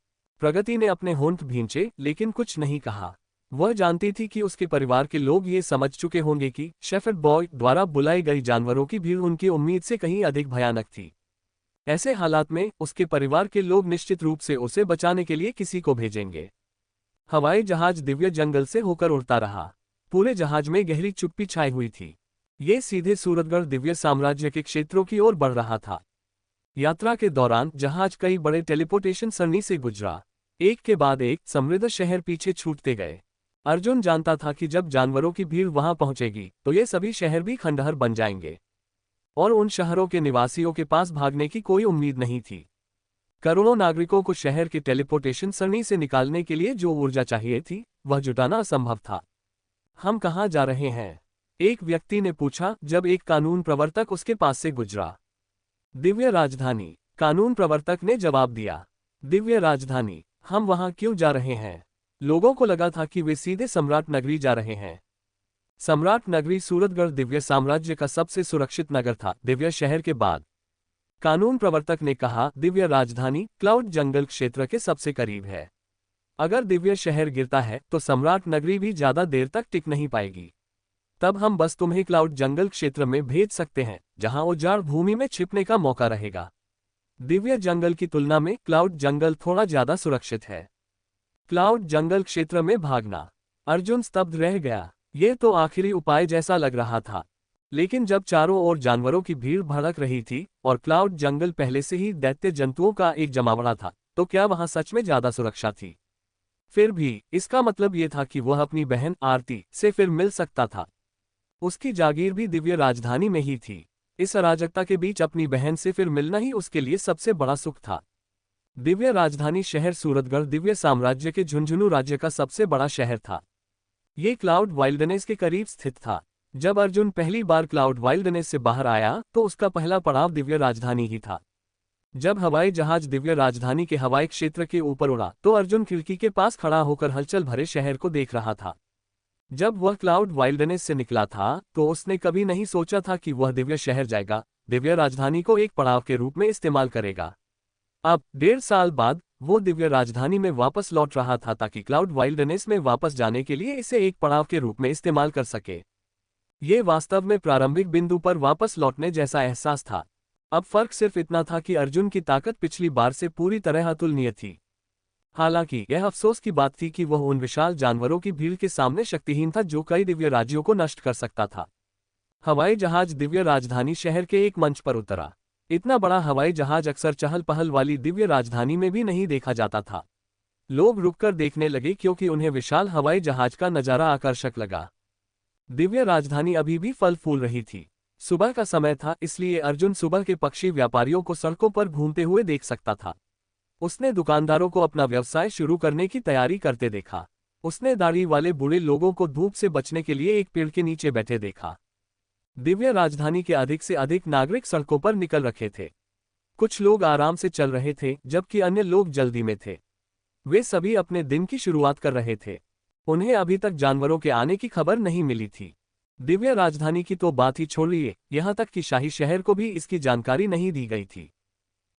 प्रगति ने अपने होंठ भींचे लेकिन कुछ नहीं कहा। वह जानती थी कि उसके परिवार के लोग ये समझ चुके होंगे कि शेफर्ड बॉय द्वारा बुलाई गई जानवरों की भीड़ उनकी उम्मीद से कहीं अधिक भयानक थी। ऐसे हालात में उसके परिवार के लोग निश्चित रूप से उसे बचाने के लिए किसी को भेजेंगे। हवाई जहाज दिव्य जंगल से होकर उड़ता रहा। पूरे जहाज में गहरी चुप्पी छाई हुई थी। ये सीधे सूरतगढ़ दिव्य साम्राज्य के क्षेत्रों की ओर बढ़ रहा था। यात्रा के दौरान जहाज कई बड़े टेलीपोर्टेशन सरणी से गुजरा। एक के बाद एक समृद्ध शहर पीछे छूटते गए। अर्जुन जानता था कि जब जानवरों की भीड़ वहां पहुंचेगी तो ये सभी शहर भी खंडहर बन जाएंगे, और उन शहरों के निवासियों के पास भागने की कोई उम्मीद नहीं थी। करोड़ों नागरिकों को शहर के टेलीपोर्टेशन सरणी से निकालने के लिए जो ऊर्जा चाहिए थी वह जुटाना असंभव था। हम कहाँ जा रहे हैं? एक व्यक्ति ने पूछा जब एक कानून प्रवर्तक उसके पास से गुजरा। दिव्य राजधानी, कानून प्रवर्तक ने जवाब दिया। दिव्य राजधानी, हम वहां क्यों जा रहे हैं? लोगों को लगा था कि वे सीधे सम्राट नगरी जा रहे हैं। सम्राट नगरी सूरतगढ़ दिव्य साम्राज्य का सबसे सुरक्षित नगर था, दिव्य शहर के बाद। कानून प्रवर्तक ने कहा, दिव्य राजधानी क्लाउड जंगल क्षेत्र के सबसे करीब है। अगर दिव्य शहर गिरता है तो सम्राट नगरी भी ज्यादा देर तक टिक नहीं पाएगी। तब हम बस तुम्हें क्लाउड जंगल क्षेत्र में भेज सकते हैं, जहां उजाड़ भूमि में छिपने का मौका रहेगा। दिव्य जंगल की तुलना में क्लाउड जंगल थोड़ा ज्यादा सुरक्षित है। क्लाउड जंगल क्षेत्र में भागना। अर्जुन स्तब्ध रह गया। यह तो आखिरी उपाय जैसा लग रहा था, लेकिन जब चारों ओर जानवरों की भीड़ भड़क रही थी और क्लाउड जंगल पहले से ही दैत्य जंतुओं का एक जमावड़ा था, तो क्या वहां सच में ज्यादा सुरक्षा थी? फिर भी इसका मतलब यह था कि वह अपनी बहन आरती से फिर मिल सकता था। उसकी जागीर भी दिव्य राजधानी में ही थी। इस अराजकता के बीच अपनी बहन से फिर मिलना ही उसके लिए सबसे बड़ा सुख था। दिव्य राजधानी शहर सूरतगढ़ दिव्य साम्राज्य के झुंझुनू राज्य का सबसे बड़ा शहर था। ये क्लाउड वाइल्डनेस के करीब स्थित था। जब अर्जुन पहली बार क्लाउड वाइल्डनेस से बाहर आया तो उसका पहला पड़ाव दिव्य राजधानी ही था। जब हवाई जहाज दिव्य राजधानी के हवाई क्षेत्र के ऊपर उड़ा तो अर्जुन खिड़की के पास खड़ा होकर हलचल भरे शहर को देख रहा था। जब वह क्लाउड वाइल्डनेस से निकला था तो उसने कभी नहीं सोचा था कि वह दिव्य शहर जाएगा, दिव्य राजधानी को एक पड़ाव के रूप में इस्तेमाल करेगा। अब 1.5 साल बाद वो दिव्य राजधानी में वापस लौट रहा था ताकि क्लाउड वाइल्डनेस में वापस जाने के लिए इसे एक पड़ाव के रूप में इस्तेमाल कर सके। ये वास्तव में प्रारंभिक बिंदु पर वापस लौटने जैसा एहसास था। अब फर्क सिर्फ इतना था कि अर्जुन की ताकत पिछली बार से पूरी तरह अतुलनीय थी। हालांकि यह अफसोस की बात थी कि वह उन विशाल जानवरों की भीड़ के सामने शक्तिहीन था जो कई दिव्य राज्यों को नष्ट कर सकता था। हवाई जहाज दिव्य राजधानी शहर के एक मंच पर उतरा। इतना बड़ा हवाई जहाज अक्सर चहल पहल वाली दिव्य राजधानी में भी नहीं देखा जाता था। लोग रुककर देखने लगे क्योंकि उन्हें विशाल हवाई जहाज का नजारा आकर्षक लगा। दिव्य राजधानी अभी भी फल फूल रही थी। सुबह का समय था, इसलिए अर्जुन सुबह के पक्षी व्यापारियों को सड़कों पर घूमते हुए देख सकता था। उसने दुकानदारों को अपना व्यवसाय शुरू करने की तैयारी करते देखा। उसने दाढ़ी वाले बूढ़े लोगों को धूप से बचने के लिए एक पेड़ के नीचे बैठे देखा। दिव्य राजधानी के अधिक से अधिक नागरिक सड़कों पर निकल रखे थे। कुछ लोग आराम से चल रहे थे जबकि अन्य लोग जल्दी में थे। वे सभी अपने दिन की शुरुआत कर रहे थे। उन्हें अभी तक जानवरों के आने की खबर नहीं मिली थी। दिव्य राजधानी की तो बात ही छोड़िए, यहाँ तक कि शाही शहर को भी इसकी जानकारी नहीं दी गई थी।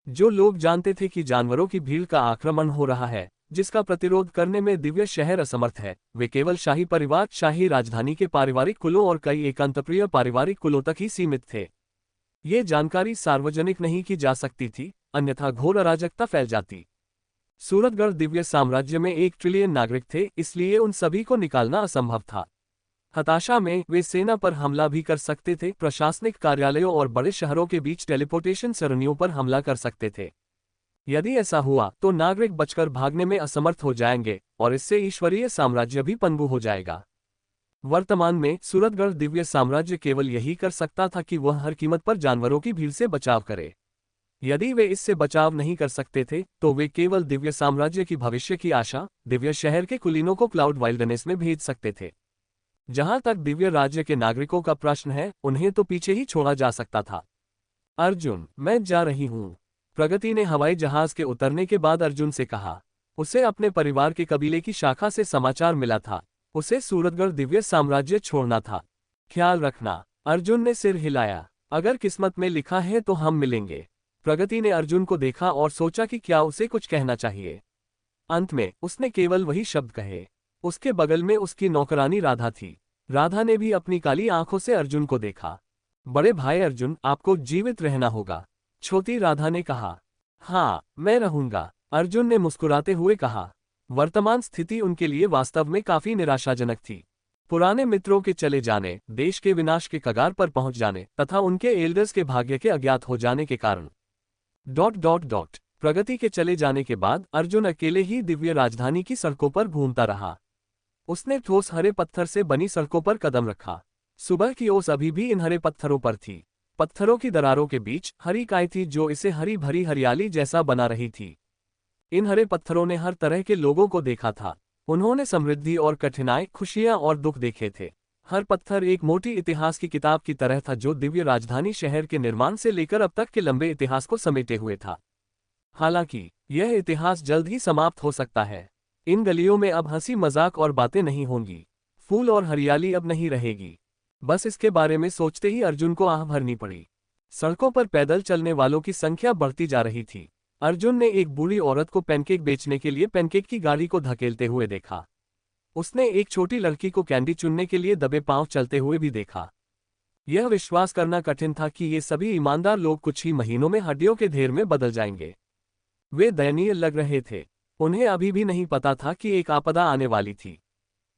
जो लोग जानते थे कि जानवरों की भीड़ का आक्रमण हो रहा है जिसका प्रतिरोध करने में दिव्य शहर असमर्थ है, वे केवल शाही परिवार, शाही राजधानी के पारिवारिक कुलों और कई एकांतप्रिय पारिवारिक कुलों तक ही सीमित थे। ये जानकारी सार्वजनिक नहीं की जा सकती थी, अन्यथा घोर अराजकता फैल जाती। सूरतगढ़ दिव्य साम्राज्य में 1 ट्रिलियन नागरिक थे, इसलिए उन सभी को निकालना असंभव था। हताशा में वे सेना पर हमला भी कर सकते थे, प्रशासनिक कार्यालयों और बड़े शहरों के बीच टेलीपोर्टेशन सरणियों पर हमला कर सकते थे। यदि ऐसा हुआ तो नागरिक बचकर भागने में असमर्थ हो जाएंगे और इससे ईश्वरीय साम्राज्य भी पनगु हो जाएगा। वर्तमान में सूरतगढ़ दिव्य साम्राज्य केवल यही कर सकता था कि वह हर कीमत पर जानवरों की भीड़ से बचाव करे। यदि वे इससे बचाव नहीं कर सकते थे तो वे केवल दिव्य साम्राज्य की भविष्य की आशा दिव्य शहर के कुलीनों को क्लाउड वाइल्डनेस में भेज सकते थे। जहां तक दिव्य राज्य के नागरिकों का प्रश्न है, उन्हें तो पीछे ही छोड़ा जा सकता था। अर्जुन, मैं जा रही हूं। प्रगति ने हवाई जहाज के उतरने के बाद अर्जुन से कहा। उसे अपने परिवार के कबीले की शाखा से समाचार मिला था। उसे सूरतगढ़ दिव्य साम्राज्य छोड़ना था। ख्याल रखना। अर्जुन ने सिर हिलाया। अगर किस्मत में लिखा है तो हम मिलेंगे। प्रगति ने अर्जुन को देखा और सोचा कि क्या उसे कुछ कहना चाहिए। अंत में उसने केवल वही शब्द कहे। उसके बगल में उसकी नौकरानी राधा थी। राधा ने भी अपनी काली आंखों से अर्जुन को देखा। बड़े भाई अर्जुन, आपको जीवित रहना होगा, छोटी राधा ने कहा। हाँ, मैं रहूंगा, अर्जुन ने मुस्कुराते हुए कहा। वर्तमान स्थिति उनके लिए वास्तव में काफी निराशाजनक थी। पुराने मित्रों के चले जाने, देश के विनाश के कगार पर पहुंच जाने तथा उनके एल्डर्स के भाग्य के अज्ञात हो जाने के कारण। प्रगति के चले जाने के बाद अर्जुन अकेले ही दिव्य राजधानी की सड़कों पर घूमता रहा। उसने ठोस हरे पत्थर से बनी सड़कों पर कदम रखा। सुबह की ओस अभी भी इन हरे पत्थरों पर थी। पत्थरों की दरारों के बीच हरी काय थी जो इसे हरी भरी हरियाली जैसा बना रही थी। इन हरे पत्थरों ने हर तरह के लोगों को देखा था। उन्होंने समृद्धि और कठिनाई, खुशियां और दुख देखे थे। हर पत्थर एक मोटी इतिहास की किताब की तरह था जो दिव्य राजधानी शहर के निर्माण से लेकर अब तक के लंबे इतिहास को समेटे हुए था। हालांकि यह इतिहास जल्द ही समाप्त हो सकता है। इन गलियों में अब हंसी मजाक और बातें नहीं होंगी, फूल और हरियाली अब नहीं रहेगी। बस इसके बारे में सोचते ही अर्जुन को आह भरनी पड़ी। सड़कों पर पैदल चलने वालों की संख्या बढ़ती जा रही थी। अर्जुन ने एक बूढ़ी औरत को पैनकेक बेचने के लिए पैनकेक की गाड़ी को धकेलते हुए देखा। उसने एक छोटी लड़की को कैंडी चुनने के लिए दबे पांव चलते हुए भी देखा। यह विश्वास करना कठिन था कि ये सभी ईमानदार लोग कुछ ही महीनों में हड्डियों के ढेर में बदल जाएंगे। वे दयनीय लग रहे थे। उन्हें अभी भी नहीं पता था कि एक आपदा आने वाली थी।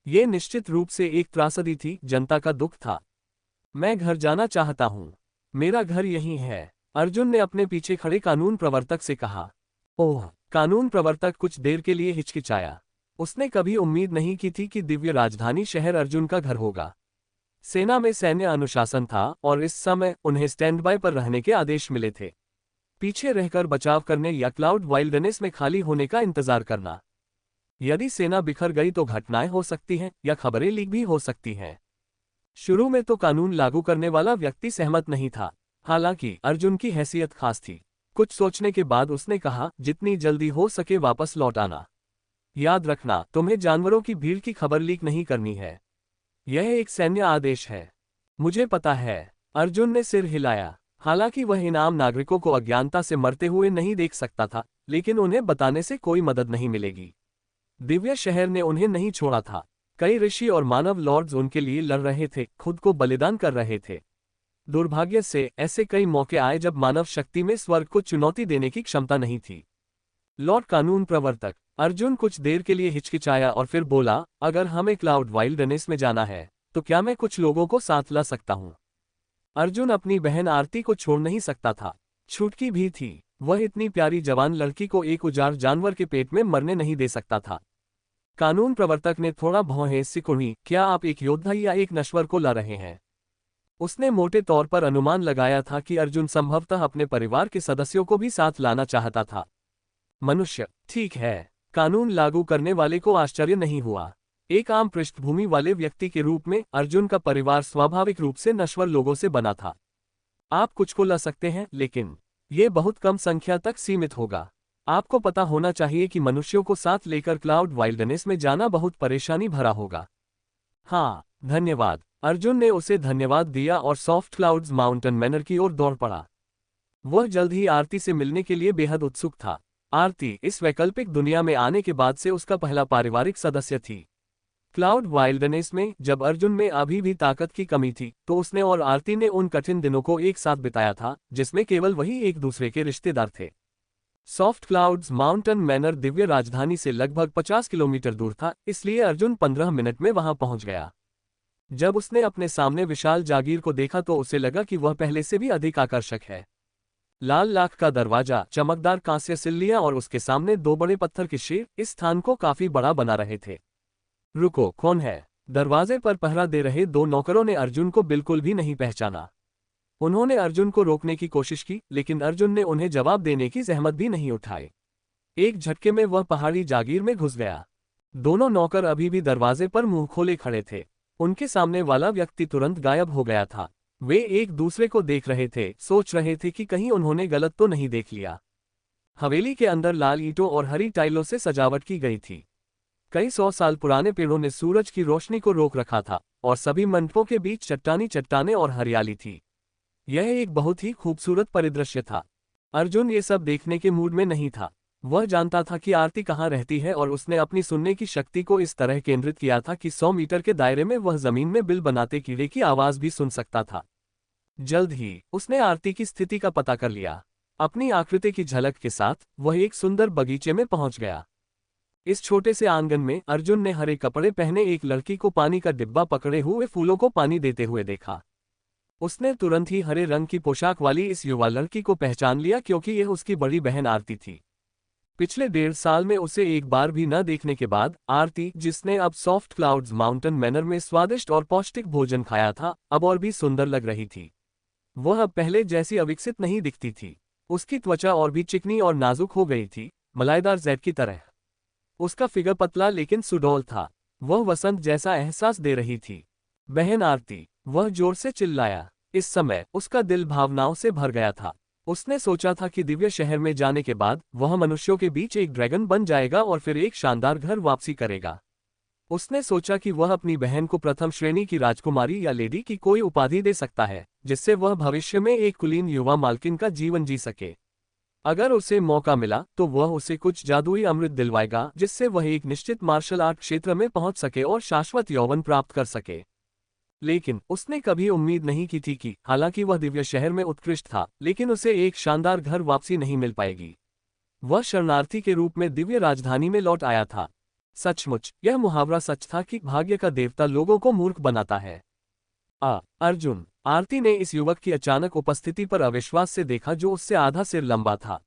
ये निश्चित रूप से एक त्रासदी थी, जनता का दुख था। मैं घर जाना चाहता हूं। मेरा घर यहीं है, अर्जुन ने अपने पीछे खड़े कानून प्रवर्तक से कहा। ओह! कानून प्रवर्तक कुछ देर के लिए हिचकिचाया। उसने कभी उम्मीद नहीं की थी कि दिव्य राजधानी शहर अर्जुन का घर होगा। सेना में सैन्य अनुशासन था और इस समय उन्हें स्टैंड बाय पर रहने के आदेश मिले थे। पीछे रहकर बचाव करने या क्लाउड वाइल्डनेस में खाली होने का इंतजार करना। यदि सेना बिखर गई तो घटनाएं हो सकती हैं या खबरें लीक भी हो सकती हैं। शुरू में तो कानून लागू करने वाला व्यक्ति सहमत नहीं था, हालांकि अर्जुन की हैसियत खास थी। कुछ सोचने के बाद उसने कहा, जितनी जल्दी हो सके वापस लौट आना। याद रखना, तुम्हें जानवरों की भीड़ की खबर लीक नहीं करनी है। यह एक सैन्य आदेश है। मुझे पता है, अर्जुन ने सिर हिलाया। हालांकि वह इनाम नागरिकों को अज्ञानता से मरते हुए नहीं देख सकता था, लेकिन उन्हें बताने से कोई मदद नहीं मिलेगी। दिव्य शहर ने उन्हें नहीं छोड़ा था। कई ऋषि और मानव लॉर्ड्स उनके लिए लड़ रहे थे, खुद को बलिदान कर रहे थे। दुर्भाग्य से ऐसे कई मौके आए जब मानव शक्ति में स्वर्ग को चुनौती देने की क्षमता नहीं थी। लॉर्ड कानून प्रवर्तक, अर्जुन कुछ देर के लिए हिचकिचाया और फिर बोला, अगर हमें क्लाउड वाइल्डनेस में जाना है तो क्या मैं कुछ लोगों को साथ ला सकता हूं? अर्जुन अपनी बहन आरती को छोड़ नहीं सकता था। छुटकी भी थी। वह इतनी प्यारी जवान लड़की को एक उजाड़ जानवर के पेट में मरने नहीं दे सकता था। कानून प्रवर्तक ने थोड़ा भौहें सिकुड़ी, क्या आप एक योद्धा या एक नश्वर को ला रहे हैं? उसने मोटे तौर पर अनुमान लगाया था कि अर्जुन संभवतः अपने परिवार के सदस्यों को भी साथ लाना चाहता था। मनुष्य, ठीक है। कानून लागू करने वाले को आश्चर्य नहीं हुआ। एक आम पृष्ठभूमि वाले व्यक्ति के रूप में अर्जुन का परिवार स्वाभाविक रूप से नश्वर लोगों से बना था। आप कुछ को ला सकते हैं, लेकिन ये बहुत कम संख्या तक सीमित होगा। आपको पता होना चाहिए कि मनुष्यों को साथ लेकर क्लाउड वाइल्डनेस में जाना बहुत परेशानी भरा होगा। हाँ, धन्यवाद। अर्जुन ने उसे धन्यवाद दिया और सॉफ्ट क्लाउड्स माउंटेन मैनर की ओर दौड़ पड़ा। वह जल्द ही आरती से मिलने के लिए बेहद उत्सुक था। आरती इस वैकल्पिक दुनिया में आने के बाद से उसका पहला पारिवारिक सदस्य थी। क्लाउड वाइल्डनेस में जब अर्जुन में अभी भी ताकत की कमी थी, तो उसने और आरती ने उन कठिन दिनों को एक साथ बिताया था जिसमें केवल वही एक दूसरे के रिश्तेदार थे। Soft clouds mountain manner Divya राजधानी से लगभग 50 किलोमीटर दूर था, इसलिए अर्जुन 15 मिनट में वहां पहुंच गया। जब उसने अपने सामने विशाल जागीर को देखा तो उसे लगा कि वह पहले से भी अधिक आकर्षक है। लाल लाख का दरवाजा, चमकदार कांस्य सिल्लियां और उसके सामने दो बड़े पत्थर के शेर इस स्थान को काफी बड़ा बना रहे थे। रुको, कौन है? दरवाजे पर पहरा दे रहे दो नौकरों ने अर्जुन को बिल्कुल भी नहीं पहचाना। उन्होंने अर्जुन को रोकने की कोशिश की, लेकिन अर्जुन ने उन्हें जवाब देने की जहमत भी नहीं उठाई। एक झटके में वह पहाड़ी जागीर में घुस गया। दोनों नौकर अभी भी दरवाजे पर मुंह खोले खड़े थे। उनके सामने वाला व्यक्ति तुरंत गायब हो गया था। वे एक दूसरे को देख रहे थे, सोच रहे थे कि कहीं उन्होंने गलत तो नहीं देख लिया। हवेली के अंदर लाल ईंटों और हरी टाइलों से सजावट की गई थी। कई 100 साल पुराने पेड़ों ने सूरज की रोशनी को रोक रखा था और सभी मंडपों के बीच चट्टानी चट्टानें और हरियाली थी। यह एक बहुत ही खूबसूरत परिदृश्य था। अर्जुन ये सब देखने के मूड में नहीं था। वह जानता था कि आरती कहाँ रहती है और उसने अपनी सुनने की शक्ति को इस तरह केंद्रित किया था कि 100 मीटर के दायरे में वह जमीन में बिल बनाते कीड़े की आवाज भी सुन सकता था। जल्द ही उसने आरती की स्थिति का पता कर लिया। अपनी आकृति की झलक के साथ वह एक सुंदर बगीचे में पहुंच गया। इस छोटे से आंगन में अर्जुन ने हरे कपड़े पहने एक लड़की को पानी का डिब्बा पकड़े हुए फूलों को पानी देते हुए देखा। उसने तुरंत ही हरे रंग की पोशाक वाली इस युवा लड़की को पहचान लिया, क्योंकि यह उसकी बड़ी बहन आरती थी। पिछले 1.5 साल में उसे एक बार भी न देखने के बाद आरती, जिसने अब सॉफ्ट क्लाउड्स माउंटेन मैनर में स्वादिष्ट और पौष्टिक भोजन खाया था, अब और भी सुंदर लग रही थी। वह अब पहले जैसी अविकसित नहीं दिखती थी। उसकी त्वचा और भी चिकनी और नाजुक हो गई थी, मलाईदार जैद की तरह। उसका फिगर पतला लेकिन सुडौल था। वह वसंत जैसा एहसास दे रही थी। बहन आरती, वह जोर से चिल्लाया। इस समय उसका दिल भावनाओं से भर गया था। उसने सोचा था कि दिव्य शहर में जाने के बाद वह मनुष्यों के बीच एक ड्रैगन बन जाएगा और फिर एक शानदार घर वापसी करेगा। उसने सोचा कि वह अपनी बहन को प्रथम श्रेणी की राजकुमारी या लेडी की कोई उपाधि दे सकता है, जिससे वह भविष्य में एक कुलीन युवा मालकिन का जीवन जी सके। अगर उसे मौका मिला तो वह उसे कुछ जादुई अमृत दिलवाएगा, जिससे वह एक निश्चित मार्शल आर्ट क्षेत्र में पहुंच सके और शाश्वत यौवन प्राप्त कर सके। लेकिन उसने कभी उम्मीद नहीं की थी कि हालांकि वह दिव्य शहर में उत्कृष्ट था, लेकिन उसे एक शानदार घर वापसी नहीं मिल पाएगी। वह शरणार्थी के रूप में दिव्य राजधानी में लौट आया था। सचमुच यह मुहावरा सच था कि भाग्य का देवता लोगों को मूर्ख बनाता है। अर्जुन, आरती ने इस युवक की अचानक उपस्थिति पर अविश्वास से देखा, जो उससे आधा सिर लंबा था।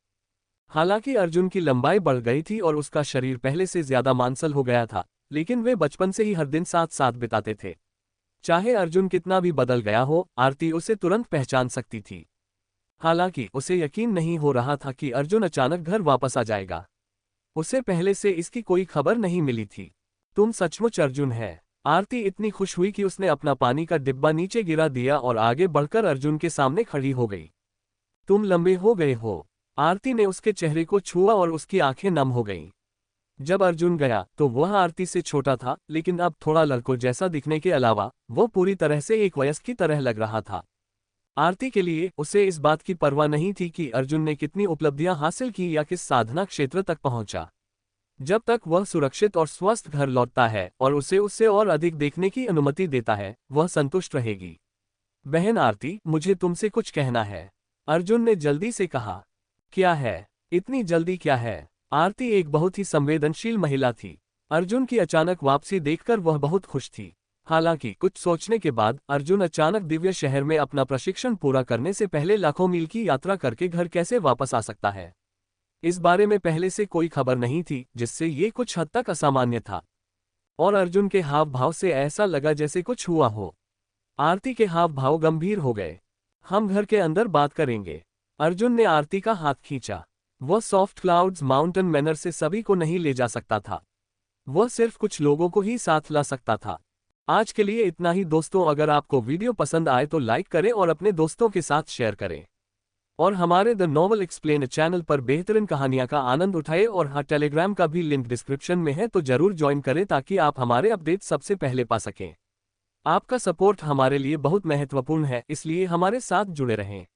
हालांकि अर्जुन की लंबाई बढ़ गई थी और उसका शरीर पहले से ज्यादा मांसल हो गया था, लेकिन वे बचपन से ही हर दिन साथ साथ बिताते थे। चाहे अर्जुन कितना भी बदल गया हो, आरती उसे तुरंत पहचान सकती थी। हालांकि उसे यकीन नहीं हो रहा था कि अर्जुन अचानक घर वापस आ जाएगा। उसे पहले से इसकी कोई खबर नहीं मिली थी। तुम सचमुच अर्जुन है। आरती इतनी खुश हुई कि उसने अपना पानी का डिब्बा नीचे गिरा दिया और आगे बढ़कर अर्जुन के सामने खड़ी हो गई। तुम लंबे हो गए हो। आरती ने उसके चेहरे को छुआ और उसकी आंखें नम हो गईं। जब अर्जुन गया तो वह आरती से छोटा था, लेकिन अब थोड़ा लड़कों जैसा दिखने के अलावा वो पूरी तरह से एक वयस्क की तरह लग रहा था। आरती के लिए उसे इस बात की परवाह नहीं थी कि अर्जुन ने कितनी उपलब्धियां हासिल की या किस साधना क्षेत्र तक पहुंचा। जब तक वह सुरक्षित और स्वस्थ घर लौटता है और उसे उससे और अधिक देखने की अनुमति देता है, वह संतुष्ट रहेगी। बहन आरती, मुझे तुमसे कुछ कहना है, अर्जुन ने जल्दी से कहा। क्या है? इतनी जल्दी क्या है? आरती एक बहुत ही संवेदनशील महिला थी। अर्जुन की अचानक वापसी देखकर वह बहुत खुश थी। हालांकि कुछ सोचने के बाद अर्जुन अचानक दिव्य शहर में अपना प्रशिक्षण पूरा करने से पहले लाखों मील की यात्रा करके घर कैसे वापस आ सकता है, इस बारे में पहले से कोई खबर नहीं थी, जिससे ये कुछ हद तक असामान्य था। और अर्जुन के हाव भाव से ऐसा लगा जैसे कुछ हुआ हो। आरती के हाव भाव गंभीर हो गए। हम घर के अंदर बात करेंगे। अर्जुन ने आरती का हाथ खींचा। वह सॉफ्ट क्लाउड्स माउंटेन मैनर से सभी को नहीं ले जा सकता था। वह सिर्फ कुछ लोगों को ही साथ ला सकता था। आज के लिए इतना ही दोस्तों। अगर आपको वीडियो पसंद आए तो लाइक करें और अपने दोस्तों के साथ शेयर करें। और हमारे द नॉवल एक्सप्लेन चैनल पर बेहतरीन कहानियां का आनंद उठाएं। और हाँ, टेलीग्राम का भी लिंक डिस्क्रिप्शन में है, तो जरूर ज्वाइन करें ताकि आप हमारे अपडेट सबसे पहले पा सकें। आपका सपोर्ट हमारे लिए बहुत महत्वपूर्ण है, इसलिए हमारे साथ जुड़े रहें।